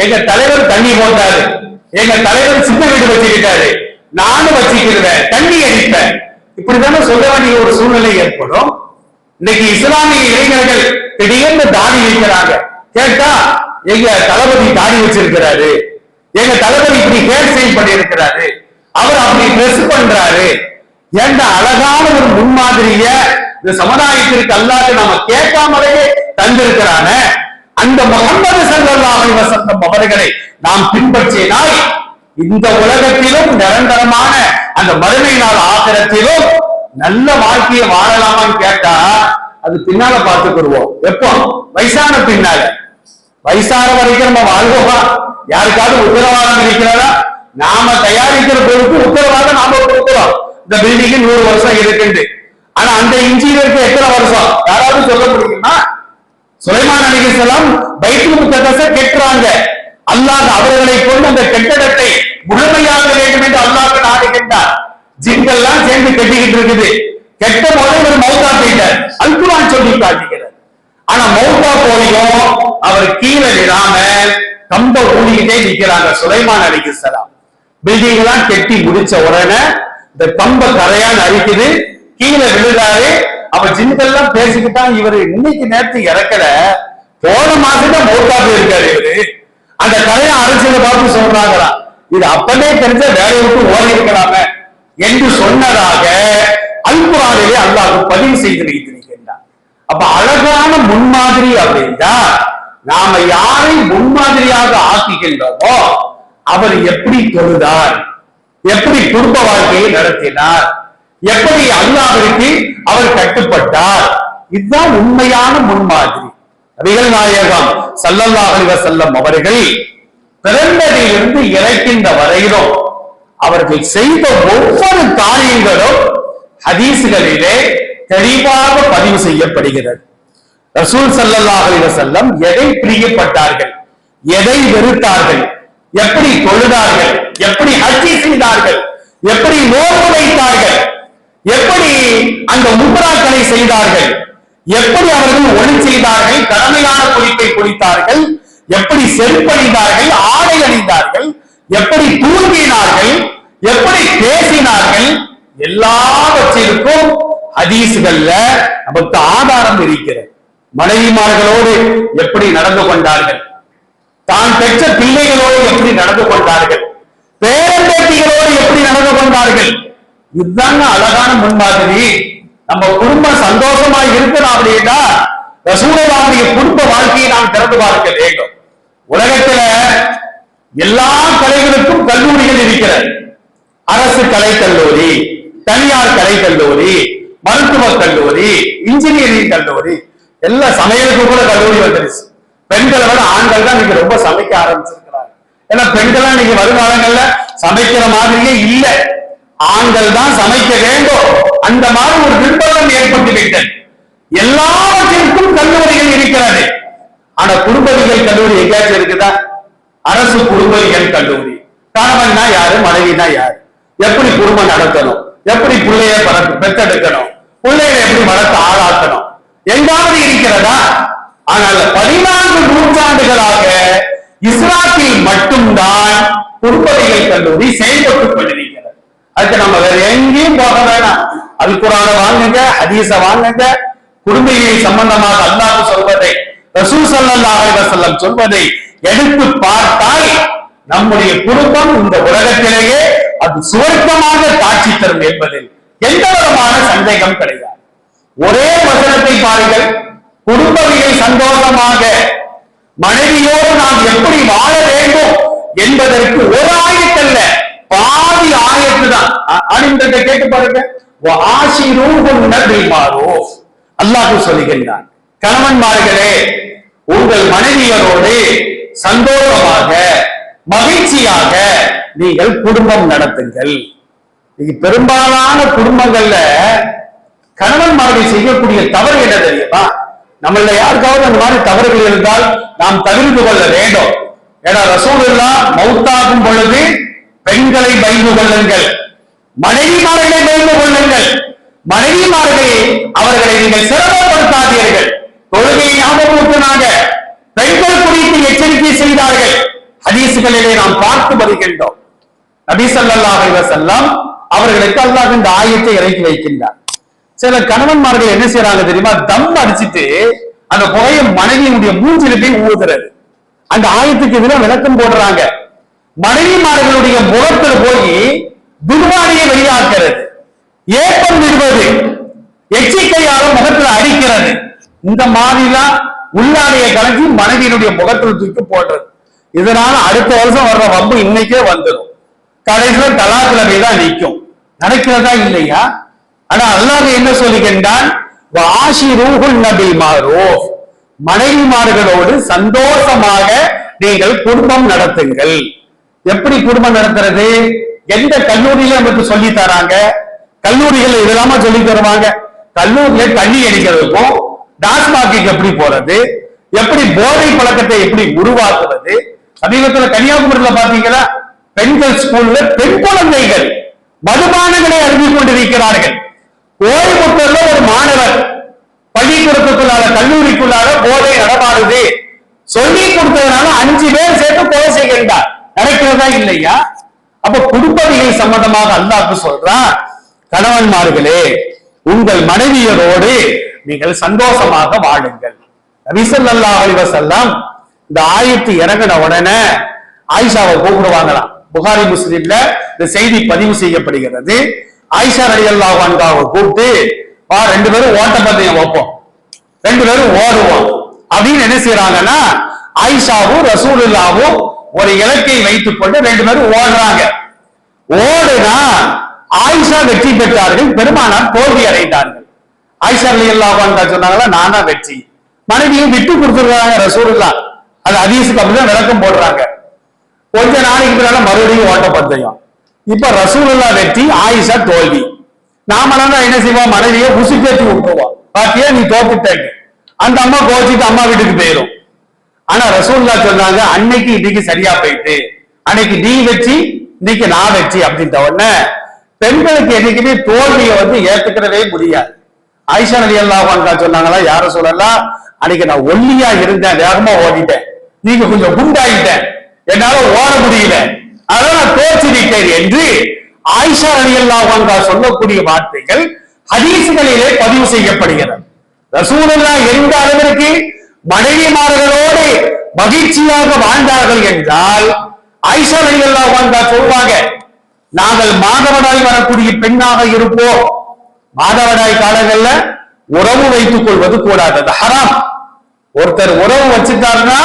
எங்க தலைவர் தண்ணி போட்டாரு, எங்க தலைவர் சின்ன வீடு வச்சுக்கிட்டாரு, நானும் வச்சுக்கிறேன், தண்ணி அடிப்பேன். இப்படித்தானே சொல்ல வேண்டிய ஒரு சூழ்நிலை ஏற்படும். இன்னைக்கு இஸ்லாமிய இளைஞர்கள் திடீர்னு தாடி வைக்கிறாங்க. கேட்டா எங்க தளபதி தாடி வச்சிருக்கிறாரு, எங்க தளபதி இப்படி ஹேர் ஸ்டைல் பண்ணி இருக்கிறாரு, அவர் அப்படி ட்ரெஸ் பண்றாரு. ஏன்டா அழகான ஒரு முன்மாதிரிய இந்த சமுதாயத்திற்கு அல்லாஹ் நாம கேட்காமலேயே தந்திருக்கிறான அந்த முஹம்மது ஸல்லல்லாஹு அலைஹி வஸல்லம் அவர்களை நாம் பின்பற்றினால் இந்த உலகத்திலும் நிரந்தரமான அந்த மறுமை நாள் ஆகிரத்திலும் நல்ல வாழ்க்கையை வாழலாமான்னு கேட்டா அது பின்னால பார்த்துக்கிடுவோம். எப்போ? வயசான பின்னால. வயசான வரைக்கும் நம்ம வாழ்வோமா? யாருக்காவது உத்தரவாதம் இருக்கிறதா? நாம தயாரிக்கிற பொருளுக்கு உத்தரவாதம் நாம கொடுக்கிறோம். இந்த பில்டிங் 100 வருஷம் இருக்குது, ஆனா அந்த இன்ஜினியருக்கு எத்தனை வருஷம் யாராவது சொல்ல முடியுமா? சுலைமான் அலைஹிஸ்ஸலாம் பைத்துல் முகத்தஸை கெட்டுறாங்க. அல்லாஹ் அவர்களை கொண்டு அந்த கட்டடத்தை முழுமையாக வேண்டும் என்று அல்லாஹ் நாடுகின்றார். ஜின்கள்லாம் சேர்ந்து கெட்டிக்கிட்டு இருக்குது. கெட்ட போது ஒரு மௌத்தா போயிட்டார். அல் குர்ஆன் சொல்லி காட்டுகிறது. ஆனா மௌத்தா போயும் அவர் கீழே விழாம கம்ப ஊழிக்கிட்டே நிக்கிறாங்க. சுலைமான் அலைஹிஸ்ஸலாம் பில்டிங் எல்லாம் கெட்டி முடிச்ச உடனே இந்த கம்ப கரையான் அரிக்குது, கீழே விழுறாரு. அவ ஜின்கள்லாம் பேசிக்கிட்டான், இவரு இன்னைக்கு நேரத்து இறக்கல, போன மாசம் மௌத்தா போயிருக்காரு இவரு. அந்த கரையை அரைச்சதை பார்த்து சொல்றாங்களா, இது அப்பவே தெரிஞ்ச வேலையை விட்டு ஓடி இருக்கலாமே என்று சொன்னதாக அல் குர்ஆனிலே அல்லாஹ் பதிவு செய்து வைத்திருக்கின்றார். அப்ப அழகான முன்மாதிரி அப்படின்னா நாம யாரை முன்மாதிரியாக ஆக்குகின்றோமோ அவர் எப்படி தொழுதார், எப்படி குடும்ப வாழ்க்கையை நடத்தினார், எப்படி அல்லாஹ்விற்கு அவர் கட்டுப்பட்டார், இதுதான் உண்மையான முன்மாதிரி. நபிகள் நாயகம் ஸல்லல்லாஹு அலைஹி வஸல்லம் அவர்கள் பிறந்ததிலிருந்து இறக்கின்ற வரையிலும் அவர்கள் செய்த ஒவ்வொரு காரியங்களும் ஹதீஸ்களிலே தெளிவாக பதிவு செய்யப்படுகிறது. ரசூல் ஸல்லல்லாஹு அலைஹி வஸல்லம் எதை பிரியப்பட்டார்கள், எதை வெறுத்தார்கள், எப்படி தொழுதார்கள், எப்படி ஹஜ் செய்தார்கள், எப்படி நோன்பு வைத்தார்கள், எப்படி அந்த உம்ராக்களை செய்தார்கள், எப்படி அவர்கள் ஒளி செய்தார்கள், கடமையான குளிப்பை குளித்தார்கள், எப்படி செருப்பணிந்தார்கள், ஆடை அணிந்தார்கள், எப்படி தூங்கினார்கள், எப்படி பேசினார்கள், எல்லாவற்றிற்கும் ஹதீஸ்கள்ல நமக்கு ஆதாரம் இருக்கிறது. மனைவிமார்களோடு எப்படி நடந்து கொண்டார்கள், தான் பெற்ற பிள்ளைகளோடு எப்படி நடந்து கொண்டார்கள், பேரம்பேட்டிகளோடு எப்படி நடந்து கொண்டார்கள், இதுதாங்க அழகான முன்மாதிரி. நம்ம குடும்பம் சந்தோஷமா இருக்கணும் அப்படின்னா ரசூலுல்லாஹ்வுடைய குடும்ப வாழ்க்கையை நாம் திறந்து பார்க்க வேண்டும். உலகத்துல எல்லா கலைகளுக்கும் கல்லூரிகள் இருக்கிறது. அரசு கலைக்கல்லூரி, தனியார் கலைக்கல்லூரி, மருத்துவக் கல்லூரி, இன்ஜினியரிங் கல்லூரி, எல்லா சமையலுக்கு கூட கல்லூரி வந்துருச்சு. பெண்களை விட ஆண்கள் தான் இன்னைக்கு ரொம்ப சமைக்க ஆரம்பிச்சிருக்கிறாங்க. ஏன்னா பெண்கள் இன்னைக்கு வருங்காலங்கள்ல சமைக்கிற மாதிரியே இல்லை, ஆண்கள் தான் சமைக்க வேண்டும். அந்த மாதிரி ஒரு பின்பற்றம் ஏற்பட்டு விட்டது. எல்லாவற்றிற்கும் கல்லூரிகள் இருக்கிறது. ஆனா குடும்பவியல் கல்லூரி எங்கேயாச்சும் இருக்குதா? அரசு குடும்பவியல் கல்லூரி. கணவன்னா யாரு, மனைவினா யாரு, எப்படி குடும்பம் நடத்தணும், எப்படி பிள்ளைய பெற்றெடுக்கணும், பிள்ளைகளை எப்படி வளர்த்து ஆளாக்கணும், எங்காவது இருக்கிறதா? ஆனால் 14 நூற்றாண்டுகளாக இஸ்லாத்தில் மட்டும்தான் குடும்பவியல் கல்லூரி செயல்பட்டுக் கொண்டிருக்கிறது. அதுக்கு நம்ம வேற எங்கேயும் போக வேணாம். அல் குர்ஆனை வாங்குங்க, ஹதீஸ வாங்குங்க. குடும்பவியல் சம்பந்தமாக அல்லாஹ் சொல்வதை, ரசூல் ஸல்லல்லாஹு அலைஹி வஸல்லம் சொல்வதை எடுத்து பார்த்தால் நம்முடைய குடும்பம் இந்த உலகத்திலேயே அது சுவர்க்கமாக காட்சி தரும் என்பதில் எந்த விதமான சந்தேகம் கிடையாது. ஒரே வசனத்தை பாருங்கள், குடும்பவியல் சந்தோஷமாக மனைவியோடு நாம் எப்படி வாழ வேண்டும் என்பதற்கு ஒரு ஆயத்தல்ல, பாதி ஆயத்து தான். அணிந்ததை கேட்டு பாருங்க. அல்லாஹ் சொல்லுகின்றான், கணவன்மார்களே உங்கள் மனைவியரோடு சந்தோஷமாக மகிழ்ச்சியாக நீங்கள் குடும்பம் நடத்துங்கள். பெரும்பாலான குடும்பங்கள்ல கணவன்மார்கள் செய்யக்கூடிய தவறு என்ன தெரியுமா? நம்மள யாருக்காவது அந்த மாதிரி தவறுகள் இருந்தால் நாம் தவிர்த்து கொள்ள வேண்டும். ஏன்னா ரசூலுல்லாஹ் மௌத்தாகும் பொழுது பெண்களை பயந்து கொள்ளுங்கள், மனைவிமார்களை பயந்து கொள்ளுங்கள், மனைவிமார்களை அவர்களை நீங்கள் சிரமப்படுத்தாதீர்கள், தொழுகையை ஞாபகப்படுத்தினாங்க, பெண்கள் குறித்து எச்சரிக்கை செய்தார்கள். ஹதீஸ்களிலே நாம் பார்த்து வருகின்றோம். நபி ஸல்லல்லாஹு அலைஹி வஸல்லம் அவர்களுக்கு அல்லாஹ் இந்த ஆயத்தை இறக்கி வைக்கின்றார். சில கணவன்மார்கள் என்ன செய்யறாங்க தெரியுமா? தம் அடிச்சுட்டு அந்த புகையை மனைவியினுடைய மூஞ்சில போய் ஊதுறது. அந்த ஆயத்துக்கு இதுல விளக்கம் போடுறாங்க. மனைவிமார்களுடைய முகத்தில் போய் துர்வாணியை வெளியாக்குறது, ஏப்பம் விடுவது, எச்சிக்கையால முகத்துல அடிக்கிறது, இந்த மாதிரிலாம் உள்ளாடைய கலக்கி மனைவியினுடைய முகத்தில் தூக்கி போடுறது. இதனால அடுத்த வருஷம் வர்ற வம்பு இன்னைக்கே வந்துடும். கடைசியில தலாக்குல தான் நிற்கும். நடக்கிறதா இல்லையா? ஆனா அல்லாஹ் என்ன சொல்லுகின்றான்? மனைவிமார்களோடு சந்தோஷமாக நீங்கள் குடும்பம் நடத்துங்கள். எப்படி குடும்பம் நடத்துறது? எந்த கல்லூரியில நமக்கு சொல்லி தராங்க? கல்லூரிகள் இதெல்லாம சொல்லி தருவாங்க. கல்லூரியில தண்ணி அடிக்கிறதுக்கும் டாஸ்மாக்கு எப்படி போறது, எப்படி போதை பழக்கத்தை எப்படி உருவாக்குவது. சமீபத்துல கன்னியாகுமரியில பாத்தீங்களா, பெண்கள் ஸ்கூல்ல பெண் குழந்தைகள் மதுபானங்களை அருந்திக் கொண்டிருக்கிறார்கள். கோயம்புத்தூர்ல ஒரு மாணவர் பள்ளிக்கூடத்துக்குள்ளார கல்லூரிக்குள்ளார போதை நடமாடுது சொல்லி கொடுத்ததுனால 5 பேர் சேர்த்து கொலை செய்கின்றார். நடக்கிறதா இல்லையா? அப்ப குடும்பவியல் சம்பந்தமாக அல்லாஹ் சொல்றான், கணவன்மார்களே உங்கள் மனைவியரோடு நீங்கள் சந்தோஷமாக வாழுங்கள். நபி ஸல்லல்லாஹு அலைஹி வஸல்லம் இந்த ஆயத்து இறங்கின உடனே ஆயிஷாவை கூப்பிடுவாங்களாம். புகாரி முஸ்லிம்ல இந்த செய்தி பதிவு செய்யப்படுகிறது. ஆயிஷா ரலியல்லாஹு அன்ஹாவை கூப்பிட்டு, 2 பேரும் ஓட்டப்பந்தயம் வைப்போம், 2 பேரும் ஓடுவோம் அப்படின்னு என்ன செய்யறாங்கன்னா, ஆயிஷாவும் ரசூலுல்லாவும் ஒரு இலக்கை வைத்துக் கொண்டு 2 பேரும் ஓடுறாங்க. ஓடுனா ஆயிஷா வெற்றி பெற்றார்கள், பெருமானார் தோல்வி அடைந்தார்கள். ஆயிஷா ரலியல்லாஹு அன்ஹா சொன்னாங்களா, நான் தான் வெற்றி. மனைவியும் விட்டு கொடுத்துருக்காங்க ரசூலுல்லாஹ். அது ஹதீஸுக்கு அப்படிதான் விளக்கம் போடுறாங்க. கொஞ்ச நாளைக்கு பின்னால மறுபடியும் ஓட்டப்பந்தயம். இப்ப ரசூலுல்லாஹ் வெற்றி, ஆயிஷா தோல்வி. நாமெல்லாம் தான் என்ன செய்வோம், மனைவியை உசுப்பேத்தி விட்டுருவோம். பாத்தியா நீ தோத்துட்டாங்க. அந்த அம்மா கோச்சிட்டு அம்மா வீட்டுக்கு போயிடும். ஆனா ரசூலுல்லாஹ் சொன்னாங்க, அன்னைக்கு இன்னைக்கு சரியா போயிட்டு, அன்னைக்கு நீ வெற்றி இன்னைக்கு நான் வெற்றி அப்படின்ற உடனே பெண்களுக்கு என்னைக்குமே தோல்வியை ஏத்துக்கிறதே முடியாது. ஆயிஷா ரலியல்லாஹு அன்ஹா சொன்னாங்களா, யார சொல்லலாம், அன்னைக்கு நான் ஒல்லியா இருந்தேன், வேகமா ஓடிட்டேன், நீங்க கொஞ்சம் குண்டாயிட்டேன், என்னால ஓட முடியல, அதனால நான் தோற்றிருக்கேன் என்று ஆயிஷா ரலியல்லாஹு அன்ஹா சொல்லக்கூடிய வார்த்தைகள் ஹதீஸ்களிலே பதிவு செய்யப்படுகிறது. ரசூலுல்லாஹ் எந்த அளவிற்கு மனைவிமார்களோடு மகிழ்ச்சியாக வாழ்ந்தார்கள் என்றால், ஆயிஷா ரலியல்லாஹு அன்ஹா சொல்வாங்க, நாங்கள் மாதவிடாய் வரக்கூடிய பெண்ணாக இருப்போம். மாதவிடாய் காலங்கள்ல உறவு வைத்துக் கொள்வது கூடாது, அது ஹராம். ஒருத்தர் உறவு வச்சுட்டாருன்னா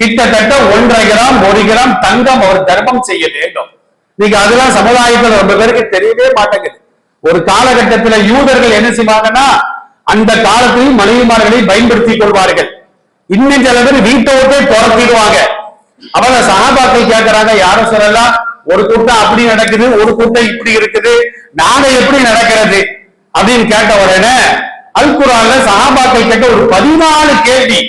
கிட்டத்தட்ட 1.5 கிராம் 1 கிராம் தங்கம் அவர் தர்மம் செய்ய வேண்டும். நீங்க அதெல்லாம் சமுதாயத்தில் ரொம்ப பேருக்கு தெரியவே மாட்டேங்குது. ஒரு காலகட்டத்தில் யூதர்கள் என்ன செய்வாங்கன்னா, அந்த காலத்தில் மனைவிமார்களை பயன்படுத்திக் கொள்வார்கள். இன்னும் சில பேர் வீட்டை விட்டே துரத்திடுவாங்க. அவங்க சஹாபாக்கள் கேட்கிறாங்க, யாரும் சொல்லலாம், ஒரு கூட்டம் அப்படி நடக்குது, ஒரு கூட்டம் இப்படி இருக்குது, நாங்க எப்படி நடக்கிறது அப்படின்னு கேட்ட உடனே அல் குர்ஆன்ல சஹாபாக்கள் கேட்ட ஒரு 14 கேள்வி,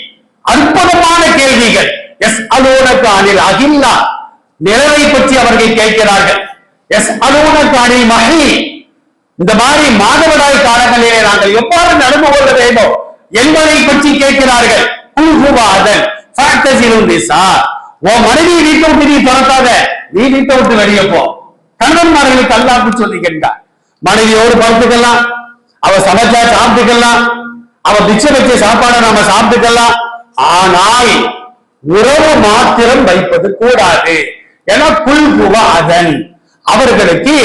அற்புதமான கேள்விகள். எஸ் அலூனக அனில் அகில்லா, நிலவை பற்றி அவர்கள் கேட்கிறார்கள். எஸ் அலூனக அனில் மஹி, இந்த மாதிரி மாதவிடாய் காலங்களிலே நாங்கள் எவ்வாறு நடந்து கொள்ள வேண்டும் என்பதை பற்றி கேட்கிறார்கள். குல்ஹுவாதன் ஃபஅ்தஸிலுன் நிஸா, உன் மனைவி வீட்டை விட்டு நீ துரத்தாத, நீ வீட்டை விட்டு வெளியே போ. கணவன்மார்களுக்கு அல்லாஹ் சொல்லுகின்றார், மனைவியோடு படுத்துக்கலாம், அவ சமைச்சா சாப்பிட்டுக்கலாம், அவ பிச்சை வச்ச சாப்பாடை நாம சாப்பிட்டுக்கலாம், ஆனால் உறவு மாத்திரம் வைப்பது கூடாது. ஏன்னா குல்ஹுவாதன், அவர்களுக்கு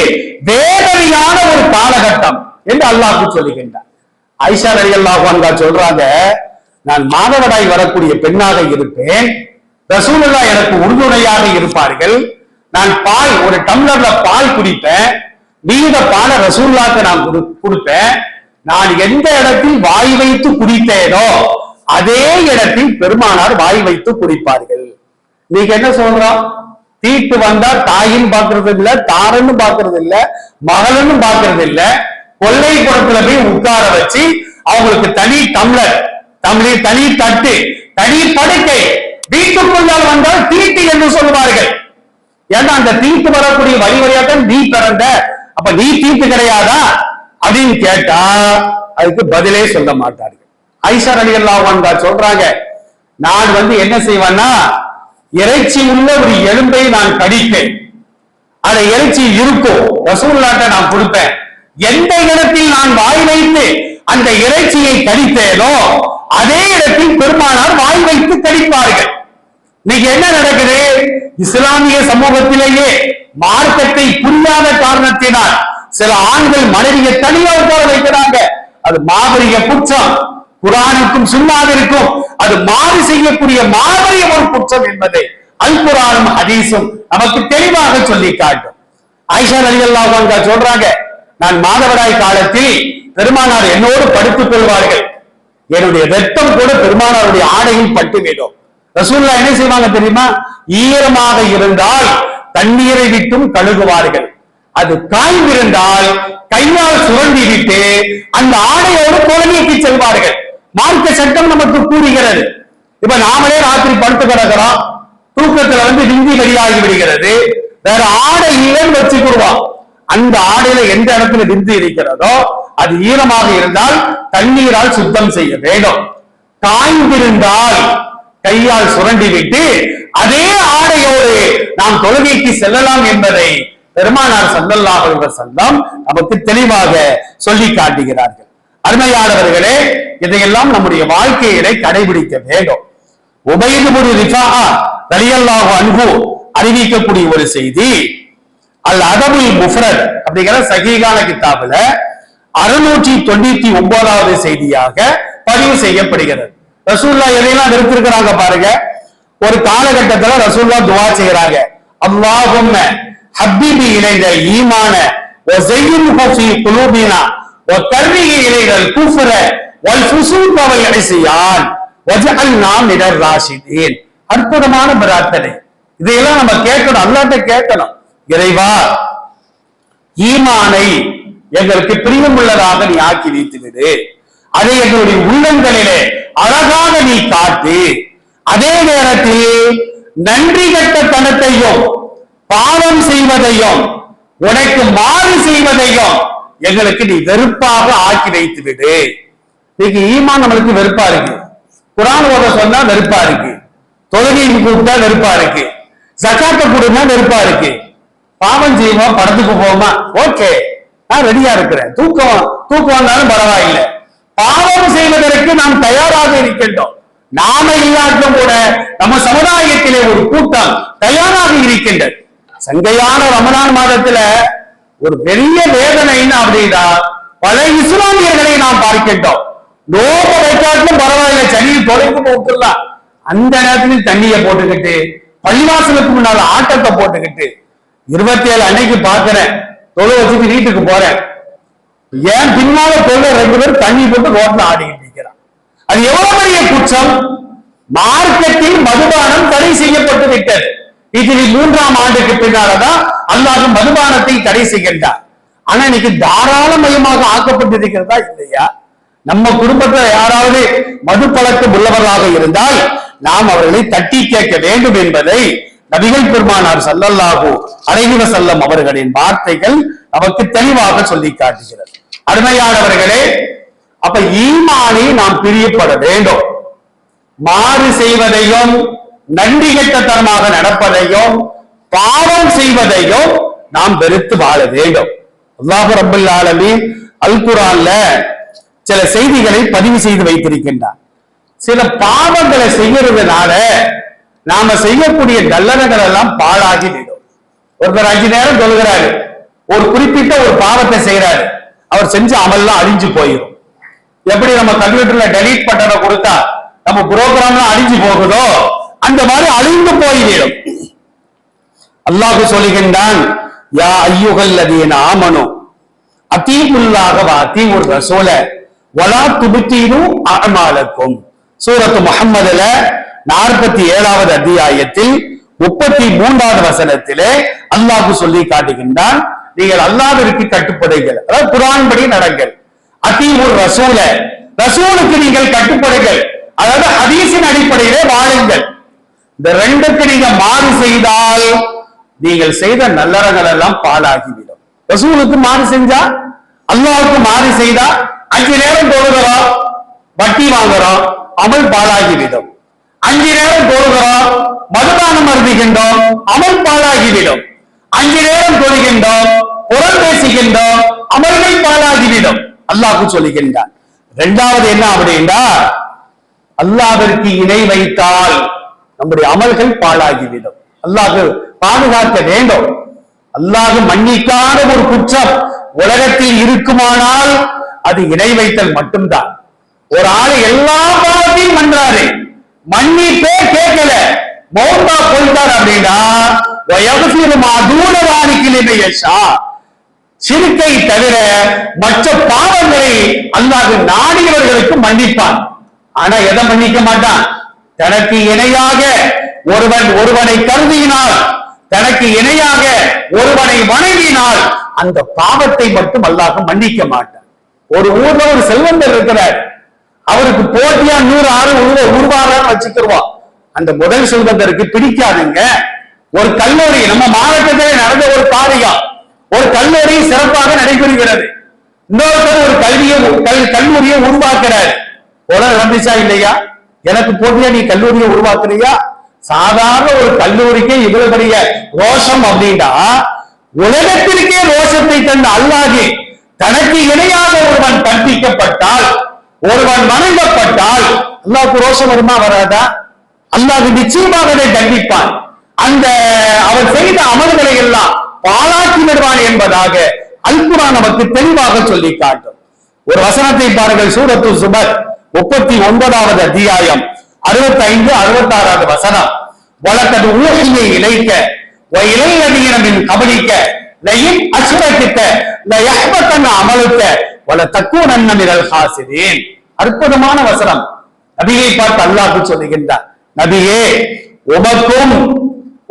வேதனையான ஒரு காலகட்டம் என்று அல்லாஹ் சொல்லுகின்றார். ஆயிஷா ரலியல்லாஹு அன்ஹா சொல்றாங்க, நான் மாதவிடாய் வரக்கூடிய பெண்ணாக இருப்பேன், ரசூலுல்லாஹ் எனக்கு உறுதுணையாக இருப்பார்கள், நான் பால் ஒரு டம்ளர்ல பால் குடிப்பேன், மீத பாலை ரசூலுல்லாஹ்க்கு நான் கொடுப்பேன், நான் எந்த இடத்தில் வாய் வைத்து குடித்தேனோ அதே இடத்தில் பெருமானார் வாய் வைத்து குடிப்பார்கள். நீங்க என்ன சொல்றோம், தீட்டு வந்தா தாயின்னு பாக்குறது இல்ல, தாரன்னு பாக்குறது இல்ல, மகளன்னு பாக்குறது இல்ல, கொல்லைப்புறத்துல போய் உட்கார வச்சு அவங்களுக்கு தனி டம்ளர், தனி தட்டு, தனி படுக்கை, வீட்டுக்குள்ளால் வந்தால் தீட்டு என்று சொல்வார்கள். ஏன்னா அந்த தீட்டு வரக்கூடிய வழி வழியாத்தான் நீ பிறந்த, அப்ப நீ தீட்டு கிடையாதா அப்படின்னு கேட்டா அதுக்கு பதிலே சொல்ல மாட்டார்கள். ஆயிஷா ரலியல்லாஹு அன்ஹா சொல்றாங்க, நான் என்ன செய்வேன்னா, இறைச்சி உள்ள ஒரு எலும்பை நான் கடிப்பேன், அந்த இறைச்சி இருக்கும், ரசூலுல்லாஹ்ட்ட நான் கொடுப்பேன், எந்த இடத்தில் நான் வாய் வைத்து அந்த இறைச்சியை கடித்தேனோ அதே இடத்தில் பெருமானார் வாய் வைத்து கடிப்பார்கள். இன்னைக்கு என்ன நடக்குது, இஸ்லாமிய சமூகத்திலேயே மார்க்கத்தை புரியாத காரணத்தினால் சில ஆண்கள் மனைவியை தனியா உட்கார வைக்கிறாங்க. அது மாபெரிய குற்றம், குர்ஆனுக்கும் சுன்னாவிற்கும் அது மாறு செய்யக்கூடிய மாபெரிய ஒரு குற்றம் என்பதை அல் குர்ஆனும் ஹதீஸும் நமக்கு தெளிவாக சொல்லி காட்டும். ஆயிஷா ரலியல்லாஹு அன்ஹா சொல்றாங்க, நான் மாதவிடாய் காலத்தில் பெருமானார் என்னோடு படுத்துக் கொள்வார்கள், என்னுடைய ரத்தம் கூட பெருமானாருடைய ஆடையில் பட்டுவிடும். ரசூலுல்லாஹ் என்ன செய்வாங்க தெரியுமா, ஈரமாக இருந்தால் தண்ணீரை விட்டும் கழுகுவார்கள், அது காய்ந்திருந்தால் கையால் சுரண்டி விட்டு அந்த ஆடையோடு குழந்தைக்கு செல்வார்கள். மார்க்க சட்டம் நமக்கு கூறுகிறது. இப்ப நாமளே ராத்திரி படுத்து கிடக்கிறோம், தூக்கத்துல விந்தி வெளியாகி விடுகிறது, வேற ஆடை இல்லைன்னு வச்சுக்கிடுவான். அந்த ஆடையில எந்த இடத்துல விந்து இருக்கிறதோ அது ஈரமாக இருந்தால் தண்ணீரால் சுத்தம் செய்ய வேண்டும். காய்ந்திருந்தால் கையால் சுரண்டி விட்டு அதே ஆடையோடு நாம் தொழுகைக்கு செல்லலாம் என்பதை பெருமானார் ஸல்லல்லாஹு அலைஹி வஸல்லம் நமக்கு தெளிவாக சொல்லி காட்டுகிறார்கள். அருமையானவர்களே, இதையெல்லாம் நம்முடைய வாழ்க்கையிலே கடைபிடிக்க வேண்டும். உபைத் இப்னு ரிஃபாஆ ரலியல்லாஹு அன்ஹு அறிவிக்கக்கூடிய ஒரு செய்தி, அல் அதபுல் முஃப்ரத் அப்படிங்கிற சஹீஹான கிதாபுல 699வது செய்தியாக பதிவு செய்யப்படுகிறது. ரசூலுல்லாஹ் எதையெல்லாம் நிறுத்திருக்கிறாங்க பாருங்க. ஒரு காலகட்டத்துல ரசூலுல்லாஹ் துஆ செய்யறாங்க, அல்லாஹும்ம ஹப்பிபி இலைனல் ஈமான வ ஸய்யின்ஹு ஃபீ குலூபினா வ கர்ரிஹி இலைனல் குஃப்ர வல் ஃபுசூக வல் இஸ்யான் வஜஅல்னா மினர் ராஷிதீன். அற்புதமான பிரார்த்தனை. இதையெல்லாம் நம்ம கேட்கணும், அல்லாஹ்ட்ட கேட்கணும். இறைவா, ஈமானை எங்களுக்கு பிரியமுள்ளதாக நீ ஆக்கி வைத்து விடு, அதை எங்களுடைய உள்ளங்களிலே அழகாக நீ காட்டு. அதே நேரத்தில் நன்றி கெட்ட தனத்தையும் பாவம் செய்வதையும் உனக்கு மாறு செய்வதையும் எங்களுக்கு நீ வெறுப்பாக ஆக்கி வைத்து விடு. இன்னைக்கு ஈமான் நம்மளுக்கு வெறுப்பா இருக்கு. குர்ஆன் ஓத சொன்னா வெறுப்பா இருக்கு, தொழுகைக்கு கூப்பிட்டா வெறுப்பா இருக்கு, ஜகாத்தை கொடுத்தா வெறுப்பா இருக்கு. பாவம் செய்வோம், படத்துக்கு போவோமா, ஓகே நான் ரெடியா இருக்கிறேன், தூக்கம் வந்தாலும் பரவாயில்லை. பாவம் செய்வதற்கு நாம் தயாராக இருக்கின்றோம். நாம இல்லாட்டும் கூட நம்ம சமுதாயத்திலே ஒரு கூட்டம் தயாராக இருக்கின்றது. சங்கையான ரமலான் மாதத்துல ஒரு பெரிய வேதனைன்னு அப்படின்னா பல இஸ்லாமியர்களை நாம் பார்க்கின்றோம். நோக்க வைக்காட்டும் பரவாயில்லை, சனியில் தொலைக்கு போட்டுலாம், அந்த நேரத்தில் தண்ணியை போட்டுக்கிட்டு பள்ளிவாசலுக்கு முன்னால ஆட்டத்தை போட்டுக்கிட்டு 27 அன்னைக்கு பாக்குறேன், தொழு வச்சுட்டு வீட்டுக்கு போறேன், ஏன் பின்னால தொழ 2 பேர் தண்ணி போட்டு ரோட்ல ஆடிக்கிட்டு இருக்கிறான். அது எவ்வளவு பெரிய குற்றம். மார்க்கெட்டில் மதுபானம் தடை செய்யப்பட்டு விட்டது. இதில் 3ஆம் ஆண்டுக்கு பின்னால்தான் அல்லாஹ் மதுபானத்தை தடை செய்கின்றார். ஆனா இன்னைக்கு தாராளமயமாக ஆக்கப்பட்டிருக்கிறதா இல்லையா? நம்ம குடும்பத்துல யாராவது மது பழக்கம் உள்ளவர்களாக இருந்தால் நாம் அவர்களை தட்டி கேட்க வேண்டும் என்பதை நபிகள் பெருமானார் ஸல்லல்லாஹு அலைஹி வஸல்லம் அவர்களின் வார்த்தைகள் நமக்கு தெளிவாக சொல்லி காட்டுகிறது. அருமையானவர்களே, அப்ப ஈமானை நாம் பிரியப்பட வேண்டும். மாறு செய்வதையும் நன்றி கெட்டத்தனமாக நடப்பதையும் பாவம் செய்வதையும் நாம் வெறுத்து வாழ வேண்டும். அல்லாஹ் ரப்பல் ஆலமீன் அல் குர்ஆன்ல சில செய்திகளை பதிவு செய்து வைத்திருக்கின்றார். சில பாவங்களை செய்யறதுனால நாம செய்யக்கூடிய நல்லறங்கள் எல்லாம் பாழாகி விடும். ஒருத்தர் 5 நேரம் தொழுகிறாரு, ஒரு குறிப்பிட்ட ஒரு பாவத்தை செய்யறாரு, அவர் செஞ்ச அமல்லாம் அழிஞ்சு போயிடும். எப்படி நம்ம கம்ப்யூட்டர்ல டெலீட் பட்டனை கொடுத்தா நம்ம புரோகிராம்லாம் அழிஞ்சு போகுதோ அந்த மாதிரி அழிந்து போய்விடும். அல்லாஹ் சொல்லுகின்றான், யா அய்யுஹல்லதீன ஆமனு அதீஉல்லாஹ வ அதீஉர் ரசூல வலா துப்தீனு அஅமாலக்கும். சூரத்து முஹம்மதுல 47வது அத்தியாயத்தில் 33வது வசனத்திலே அல்லாஹ் சொல்லி காட்டுகின்றான், நீங்கள் அல்லாஹ்விற்கு கட்டுப்படுங்கள், அதாவது குர்ஆன் படி நடங்கள். அதீஉர் ரசூல, ரசூலுக்கு நீங்கள் கட்டுப்படுங்கள், அதாவது ஹதீஸின் அடிப்படையிலே வாழுங்கள். இந்த 2க்கு நீங்க மாறு செய்தால் நீங்கள் செய்த நல்லறங்கள் எல்லாம் பாழாகிவிடும். ரசூலுக்கு மாறு செஞ்சா, அல்லாஹ்வுக்கு மாறு செய்தா 5 நேரம் தொழுகிறோம், வட்டி வாங்குறோம், அமல் பாழாகிவிடும். 5 நேரம் தொழுகிறோம், மதுபானம் அருந்துகின்றோம், அமல் பாழாகிவிடும். 5 நேரம் தொழுகின்றோம், புறம் பேசுகின்றோம், அமல்கள் பாழாகிவிடும். அல்லாஹ் சொல்லுகின்றான். 2வது என்ன அப்படின்னா, அல்லாஹ்விற்கு இணை வைத்தால் நம்முடைய அமல்கள் பாழாகிவிடும். அல்லாஹ் பாதுகாக்க வேண்டும். அல்லாஹ் மன்னிக்காத ஒரு குற்றம் உலகத்தில் இருக்குமானால் அது இணை வைத்தல் மட்டும்தான். ஒரு ஆளு எல்லா பாவத்தையும் பண்றாரு, மன்னிப்பே கேட்கல, மௌத்தா போயிட்டார் அப்படின்னா சிறுக்கை தவிர மற்ற பாவங்களை அல்லாஹ் நாடியவர்களுக்கு மன்னிப்பான். ஆனா எதை மன்னிக்க மாட்டான்? தனக்கு இணையாக ஒருவனை கருதினால், தனக்கு இணையாக ஒருவனை வணங்கினால் அந்த பாவத்தை மட்டும் அல்லாஹ் மன்னிக்க மாட்டான். ஒரு ஊர்ல ஒரு செல்வந்தர் இருக்கிறார், அவருக்கு போட்டியா 100 ஆறு உருவாக வச்சுக்கிடுவான். அந்த முதல் செல்வந்தருக்கு பிடிக்காதுங்க. ஒரு கல்லூரி நம்ம மாவட்டத்தில் நடந்த ஒரு காரியம், ஒரு கல்லூரி சிறப்பாக நடைபெறுகிறது. இன்னொருத்தர் ஒரு கல்லூரியை உருவாக்குறாரு. நடந்துச்சா இல்லையா? எனக்கு போட்டியா நீ கல்லூரியை உருவாக்குறியா? சாதாரண ஒரு கல்லூரிக்கு இவ்வளவு பெரிய ரோஷம் அப்படின்னா, உலகத்திற்கே ரோஷத்தை தந்த அல்லாஹ் தனக்கு இணையாக ஒருவன் கற்பிக்கப்பட்டால், ஒருவன் வணங்கப்பட்டால் அல்லாஹ்வுக்கு ரோஷம் வருமா வராதா? அல்லாஹ் நிச்சயமாக அதை தண்டிப்பான். அந்த அவர் செய்த அமல்களை எல்லாம் பாழாக்கி விடுவான் என்பதாக அல் குர்ஆன் நமக்கு தெளிவாக சொல்லி காட்டும். ஒரு வசனத்தை பாருங்கள், சூரத்து ஸுமர் 39வது அத்தியாயம் 65, 66வது வசனம். வலக்கது ஊஹிய இலைக்க வ இலைல்லதீன மின் கபலிக்க லயின் அஷ்ரகித லயஹ்பதன அமலுக்க வல தக்கூனன்ன மினல் ஹாசிரீன். அற்புதமான வசனம். நபியை பார்த்து அல்லாஹ் சொல்லுகின்றார், நபியே,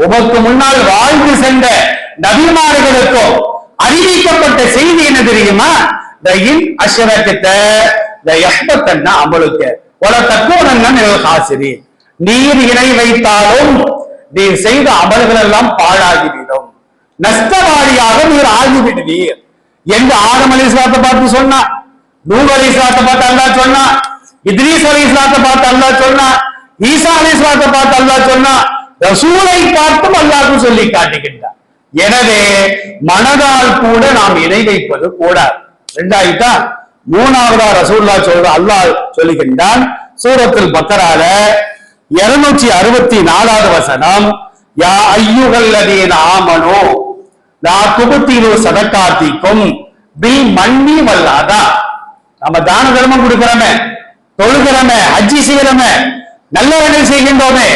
உமக்கு முன்னால் வாழ்ந்து சென்ற நபிமார்களுக்கும் அறிவிக்கப்பட்ட செய்தி என்ன தெரியுமா? லயின் அஷ்ரகித லயஹ்பதன அமலுக்க வல தக்கூனன்ன மினல் ஹாசிரீன். நீர் இணை வைத்தாலும் நீர் செய்த அமல்கள் எல்லாம் பாழாகிவிடும், நஷ்டவாளியாக நீர் ஆகிவிடுவீர் என்று ஆதம் அலைஹிஸ்ஸலாத்தை பார்த்து சொன்னா, நூஹ் அலைஹிஸ்ஸலாத்தை பார்த்து அல்லாஹ் சொன்னா, இத்ரீஸ் அலைஹிஸ்ஸலாத்தை பார்த்து அல்லாஹ் சொன்னா, ஈசா அலைஹிஸ்ஸலாத்தை பார்த்து அல்லாஹ் சொன்னா, ரசூலை பார்த்தும் அல்லாஹ் சொல்லி காட்டுகின்றார். எனவே மனதால் கூட நாம் இணை வைப்பது கூடாது. ரெண்டாயிட்டா மூணாவதா ரசூலுல்லாஹ் சொல்ற அல்லாஹ் சொல்லுகின்றான் சூரத்துல் பக்கரால 264வது வசனம், யா அய்யுஹல்லதீன ஆமனூ லா துப்திலு ஸதகாத்திக்கும் பில் மன்னி வல் அதா. நம்ம தான தர்மம் கொடுக்கிறோமே, தொழுகிறோமே, ஹஜ்ஜி செய்யறோமே, நல்ல வேலை செய்கின்றோமே,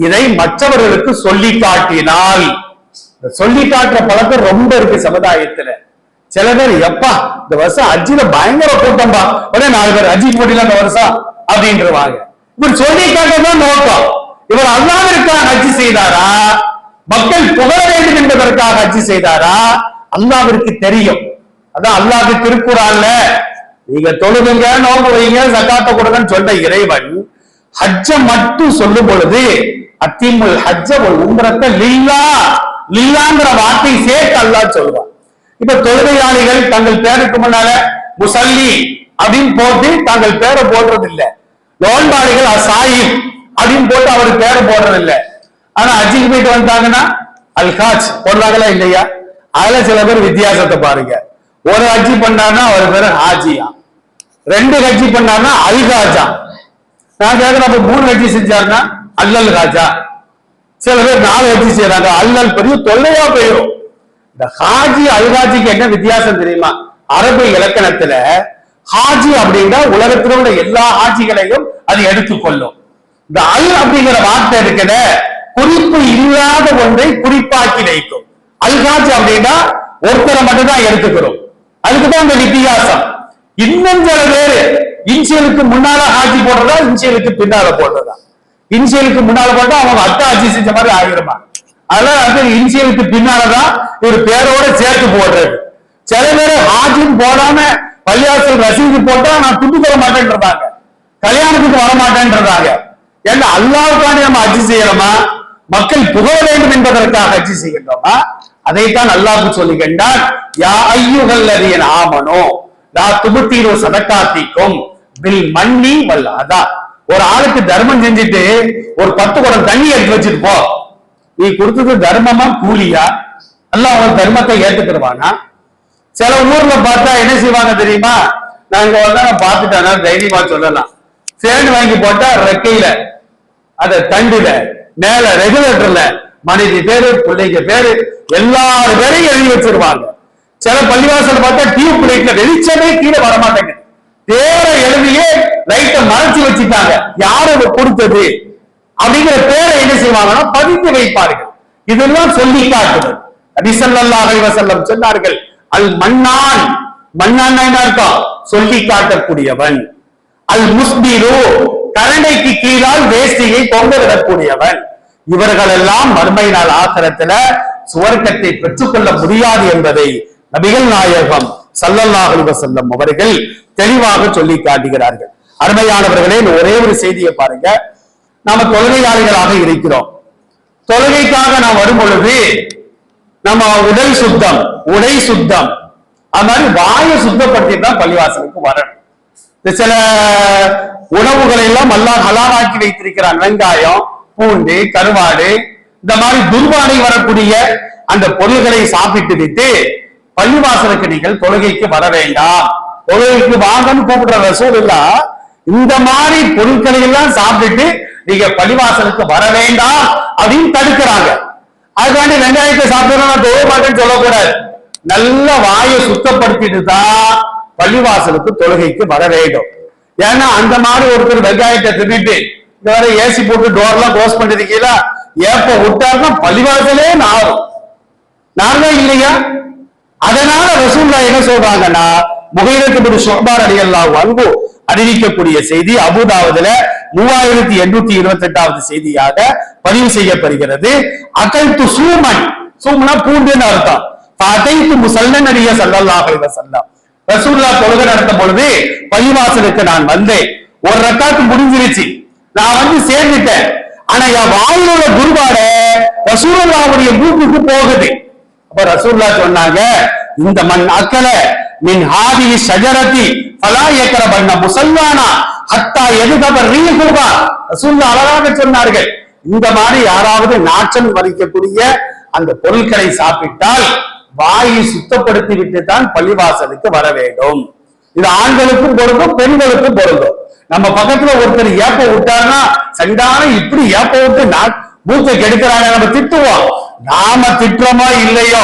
இதை மற்றவர்களுக்கு சொல்லி காட்டினால், சொல்லி காட்டுற பழக்கம் ரொம்ப இருக்கு சமுதாயத்துல. சில பேர் எப்பா இந்த வருஷம் ஹஜ்ஜில பயங்கர கூட்டம்பா, உடனே 4 பேர் ஹஜ்ஜி போட்டில இந்த வருஷம் அப்படின்றவாங்க. இவர் சொல்லி காட்டதான் நோக்கம். இவர் அல்லாஹ்விற்காக ஹஜ்ஜி செய்தாரா, மக்கள் புகழ வேண்டும் என்பதற்காக ஹஜ்ஜி செய்தாரா? அல்லாஹ்விற்கு தெரியும். அதான் அல்லாஹ் திருக்குறான்ல, நீங்க தொழுதுங்க, நோன்பு வைங்க, ஜகாத்த கொடுங்கன்னு சொல்ற இறைவன் ஹஜ்ஜ மட்டும் சொல்லும் பொழுது அத்திமுல் ஹஜ்ஜ வல் உம்ரத்த லில்லாங்கிற வார்த்தை சேர்த்து அல்லாஹ் சொல்வான். இப்ப தொழுகையாளிகள் தங்கள் பேருக்கு முன்னால முசல்லி அப்படின்னு போட்டு தங்கள் பேரை போடுறது இல்லை. நோன்பாளிகள் அசாயிப் அப்படின்னு போட்டு அவருக்கு பேரை போடுறது இல்லை. ஆனா ஹஜ்ஜிக்கு போயிட்டு வந்தாங்கன்னா அல்ஹாஜ் போடுறாங்களா இல்லையா? அதுல சில பேர் வித்தியாசத்தை பாருங்க. ஒரு ஹஜ்ஜி பண்ணாருன்னா அவர் பேரு ஹாஜியா, 2 ஹஜ்ஜி பண்ணாருன்னா அல்ஹாஜா. நான் கேட்கிறேன், அப்ப 3 ஹஜ்ஜி செஞ்சாருன்னா அல்லல் ஹாஜா. சில பேர் 4 ஹஜ்ஜி செய்யறாங்க, அல்லல் பெரிய தொல்லையா போயிடும். இந்த ஹாஜி அல்ஹாஜிக்கு என்ன வித்தியாசம் தெரியுமா? அரபு இலக்கணத்துல ஹாஜி அப்படின்னா உலகத்தில் உள்ள எல்லா ஹாஜிகளையும் அது எடுத்துக்கொள்ளும். இந்த அல் அப்படிங்கிற வார்த்தை இருக்கிற குறிப்பு இல்லாத ஒன்றை குறிப்பாக்கி வைக்கும். அல்ஹாஜ் அப்படின்னா ஒருத்தரை மட்டும் தான் எடுத்துக்கிறோம். அதுக்குதான் இந்த வித்தியாசம். இன்னும் சில பேரு இன்சியலுக்கு முன்னால ஹாஜி போடுறதா, இன்சியலுக்கு பின்னால போடுறதா. இன்சியலுக்கு முன்னால போட்டா அவங்க அட்டை ஹாஜி செஞ்ச மாதிரி ஆகிருமா. அதனால அது இன்சியலுக்கு பின்னாலதான் ஒரு பேரோட சேர்த்து போடுறது. சில பேர் ஹாஜின்னு போடாம பள்ளியாசல் ரசீது போட்டா நான் துண்டு தர மாட்டேன்றாங்க, கல்யாணத்துக்கு வர மாட்டேன்றாங்க. ஏன்னா அல்லாஹ்வுக்காண்டி நம்ம ஹஜ்ஜி செய்யறோமா, மக்கள் புகழ வேண்டும் என்பதற்காக ஹஜ்ஜி செய்கின்றோமா? அதைத்தான் அல்லாஹ் சொல்லுகின்றான், யா அய்யுஹல்லதீன ஆமனூ லா துப்திலு ஸதகாத்திக்கும் பில் மன்னி வல் அதா. ஒரு ஆளுக்கு தர்மம் செஞ்சுட்டு ஒரு 10 குடம் தண்ணி எடுத்து வச்சுட்டு போ, நீ கொடுத்தது தர்மமா கூலியா? அல்லாஹ் அவன் தர்மத்தை ஏற்றுக்கிடுவானா? சில ஊர்ல பார்த்தா என்ன செய்வாங்க தெரியுமா? நாங்க பார்த்துட்டானா தைரியமா சொல்லலாம், சேண்டு வாங்கி போட்டா ரெக்கையில, அத தண்டுல, மேல ரெகுலேட்டர்ல மனைவி பேரு, பிள்ளைங்க பேரு, எல்லாரும் பேரையும் எழுதி வச்சிருவாங்க. சில பள்ளிவாசல் பார்த்தா டியூப் லைட்ல வெளிச்சமே கீழே வரமாட்டேங்குது, பேரை எழுதியே லைட்டை மறைச்சு வச்சுட்டாங்க. யாரு கொடுத்தது அப்படிங்கிற பேரை என்ன செய்வாங்கன்னா பதித்து வைப்பார்கள். இதெல்லாம் சொல்லி காட்டுது. நபி ஸல்லல்லாஹு அலைஹி வஸல்லம் சொன்னார்கள், அல் மன்னான், மன்னான் என்ன அர்த்தம்? சொல்லி காட்டக்கூடியவன். அல் முஸ்பிரு, கரண்டைக்கு கீழால் வேஷ்டியை தொங்கவிடக்கூடியவன். இவர்கள் எல்லாம் மறுமை நாள் ஆகிரத்துல சுவர்க்கத்தை பெற்றுக்கொள்ள முடியாது என்பதை நபிகள் நாயகம் ஸல்லல்லாஹு அலைஹி வஸல்லம் அவர்கள் தெளிவாக சொல்லி காட்டுகிறார்கள். அருமையானவர்களே, ஒரே ஒரு செய்தியை பாருங்க. நாம தொழுகையாளிகளாக இருக்கிறோம். தொழுகைக்காக நாம் வரும் பொழுது நம்ம உடல் சுத்தம், உடை சுத்தம், அது மாதிரி வாயை சுத்தப்படுத்தி தான் பள்ளிவாசலுக்கு வரணும். சில உணவுகளை எல்லாம் அல்லாஹ் ஹலாலாக்கி வைத்திருக்கிறான். வெங்காயம், பூண்டு, கருவாடு, இந்த மாதிரி துர்வாடை வரக்கூடிய அந்த பொருள்களை சாப்பிட்டு விட்டு பள்ளிவாசலுக்கு நீங்கள் தொழுகைக்கு வர வேண்டாம், தொழுகைக்கு வாங்கன்னு கூப்பிடுற ரசூலுல்லாஹ் இந்த மாதிரி பொருட்களை எல்லாம் சாப்பிட்டுட்டு நீங்க பள்ளிவாசலுக்கு வர வேண்டாம் அப்படின்னு தடுக்கிறாங்க. அதுக்காண்டி வெங்காயத்தை சாப்பிட்டு நான் தொழ மாட்டேன்னு சொல்லக்கூடாது. நல்ல வாயை சுத்தப்படுத்திட்டு தான் பள்ளிவாசலுக்கு தொழுகைக்கு வர வேண்டும். ஏன்னா அந்த மாதிரி ஒருத்தர் வெங்காயத்தை தின்னுட்டு இந்த வரை ஏசி போட்டு டோர் எல்லாம் க்ளோஸ் பண்ணிருக்கீங்களா, ஏப்ப விட்டாருன்னா பள்ளிவாசலே நாரும் இல்லையா? அதனால ரசூலுல்லாஹ் என்ன சொல்றாங்கன்னா, முகைரத் இப்னு ஷுஅபா ரலியல்லாஹு அன்ஹு அறிவிக்கக்கூடிய செய்தி அபூதாவுதுல 3828வது செய்தியாக பதிவு செய்யப்படுகிறது. அகல்து சூமன், சூமனா பூண்டுன்னு அர்த்தம். ஃபஅதைது முஸல்லன் நபிய ஸல்லல்லாஹு அலைஹி வஸல்லம், ரசூலுல்லாஹ் தொழுகை நடத்தும் பொழுது பள்ளிவாசலுக்கு நான் வந்தேன். ஒரு ரக்காத்து முடிஞ்சிருச்சு, நான் வந்து சேர்ந்துட்டேன். ஆனா என் வாயில உள்ள குருவாட ரசூலுல்லாஹ்வுடைய மூக்குக்கு போகுது. அப்ப ரசூலுல்லாஹ் சொன்னாங்க, இந்த மண் அக்கல மின் ஹாதிஹி ஷஜரதி ஃபலா யக்ரபன்ன முஸல்லானா ஹத்தா யதுகப ரீஹுஹா. ரசூலுல்லாஹ் அழகாக சொன்னார்கள், இந்த மாதிரி யாராவது நாற்றம் வலிக்கக்கூடிய அந்த பொருட்களை சாப்பிட்டால் வாயை சுத்தப்படுத்தி விட்டு தான் பள்ளிவாசலுக்கு வர வேண்டும். இது ஆண்களுக்கும் பொருந்தும், பெண்களுக்கும் பொருந்தும். நம்ம பக்கத்துல ஒருத்தர் ஏப்ப விட்டாருன்னா சண்டான இப்படி ஏப்ப விட்டு மூக்கை கெடுக்கிறாங்க, நம்ம திட்டுவோம். நாம திட்டுறோமோ இல்லையோ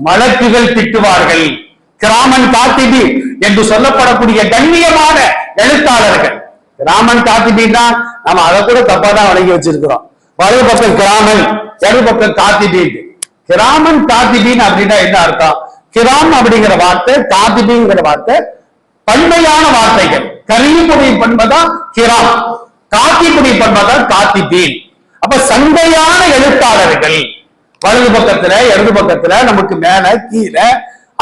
மலக்குகள் திட்டுவார்கள். கிராமன் காத்திபி என்று சொல்லப்படக்கூடிய கண்ணியமான எழுத்தாளர்கள், கிராமன் காத்திபின்னா நம்ம அதை கூட தப்பா தான் வழங்கி வச்சிருக்கிறோம். வலது பக்கம் கிராமன், இடது பக்கம் காத்திபி. கிராமன் காத்திபின் அப்படின்னா என்ன அர்த்தம்? கிராம் அப்படிங்கிற வார்த்தை, காத்திபிங்கிற வார்த்தை பன்மையான வார்த்தைகள். கரீமுடைய பண்பதான் கிராம், காத்திபுடைய பண்பதான் காத்திபீன். அப்ப சந்தையான எழுத்தாளர்கள் வலது பக்கத்துல இடது பக்கத்துல நமக்கு மேல கீழே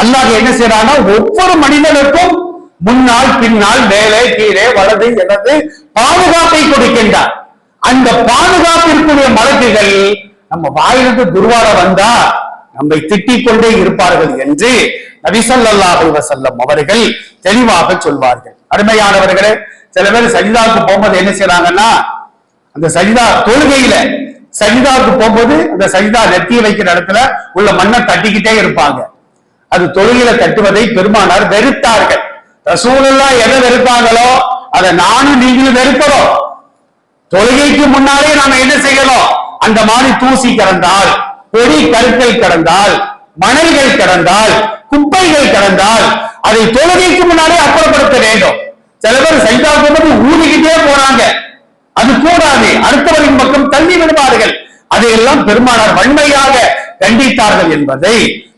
அல்லாஹ் என்ன செய்யறான்னா ஒவ்வொரு மனிதனுக்கும் முன்னால் பின்னால் மேலே கீழே வலது இடது பாதுகாப்பை கொடுக்கின்றார். அந்த பாதுகாப்பிற்குரிய மலக்குகள் நம்ம வாயிலிருந்து துர்வாட வந்தா நம்மை திட்டிக் கொண்டே இருப்பார்கள் என்று நபி ஸல்லல்லாஹு அலைஹி வஸல்லம் அவர்கள் தெளிவாக சொல்வார்கள். அருமையானவர்களே, சில பேர் சஜிதாவுக்கு போகும்போது என்ன செய்யறாங்கன்னா, அந்த சஜிதா தொழுகையில சஜிதாவுக்கு போகும்போது அந்த சஜிதா நெத்தி வைக்கிற இடத்துல உள்ள மண்ணை தட்டிக்கிட்டே இருப்பாங்க. அது தொழுகையில தட்டுவதை பெருமானார் வெறுத்தார்கள். ரசூலுல்லாஹ் எதை வெறுத்தாங்களோ அதை நானும் நீங்களும் வெறுக்கிறோம். தொழுகைக்கு முன்னாலே நாம என்ன செய்யணும்? அந்த மாதிரி தூசி கிடந்தால், பொடி கருக்கள் கிடந்தால், மணல்கள் கிடந்தால், குப்பைகள் கிடந்தால் அதை தொழுகைக்கு முன்னாலே அப்புறப்படுத்த வேண்டும். சில பேர் சஜிதாவுக்கு போகும்போது ஊதிக்கிட்டே போறாங்க, அது கூடாது, அடுத்தவரின் பக்கம் தள்ளி விடுவார்கள். அதையெல்லாம் பெருமானார் வன்மையாக கண்டித்தார்கள் என்பதை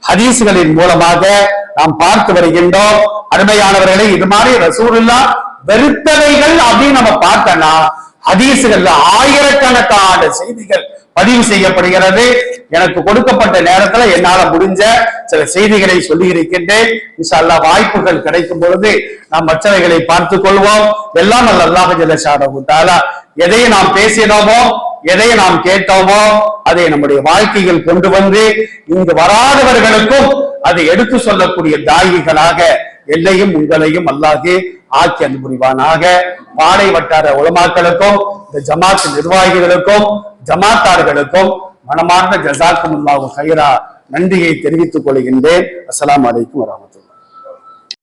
ஹதீஸ்களின் மூலமாக நாம் பார்த்து வருகின்றோம். அருமையானவர்களை, இது மாதிரி ரசூலுல்லாஹ் வெறுத்தவைகள் அப்படின்னு நம்ம பார்த்தோம்னா ஹதீஸ்கள்ல ஆயிரக்கணக்கான செய்திகள் பதிவு செய்யப்படுகிறது. எனக்கு கொடுக்கப்பட்ட நேரத்துல என்னால முடிஞ்ச சில செய்திகளை சொல்லி இருக்கின்றேன். இன்ஷா அல்லாஹ் வாய்ப்புகள் கிடைக்கும் பொழுது நாம் மற்றவைகளை பார்த்துக் கொள்வோம். எல்லாம் அல்லாஹ் ஜல்ல ஷானஹு தஆலா எதை நாம் பேசினோமோ, எதை நாம் கேட்டோமோ அதை நம்முடைய வாழ்க்கையில் கொண்டு வந்து இங்கு வராதவர்களுக்கும் அதை எடுத்து சொல்லக்கூடிய தாயிகளாக என்னையும் உங்களையும் அல்லாஹ் ஆக்கி அன்பு புரிவானாக. பாடை வட்டார உலமாக்களுக்கும் இந்த ஜமாத் நிர்வாகிகளுக்கும் ஜமாத்தார்களுக்கும் மனமார்ந்த ஜஸாக்குமுல்லாஹு கைரா நன்றியை தெரிவித்துக் கொள்கின்றேன். அஸ்ஸலாமு அலைக்கும் வரஹ்மத்துல்லாஹி.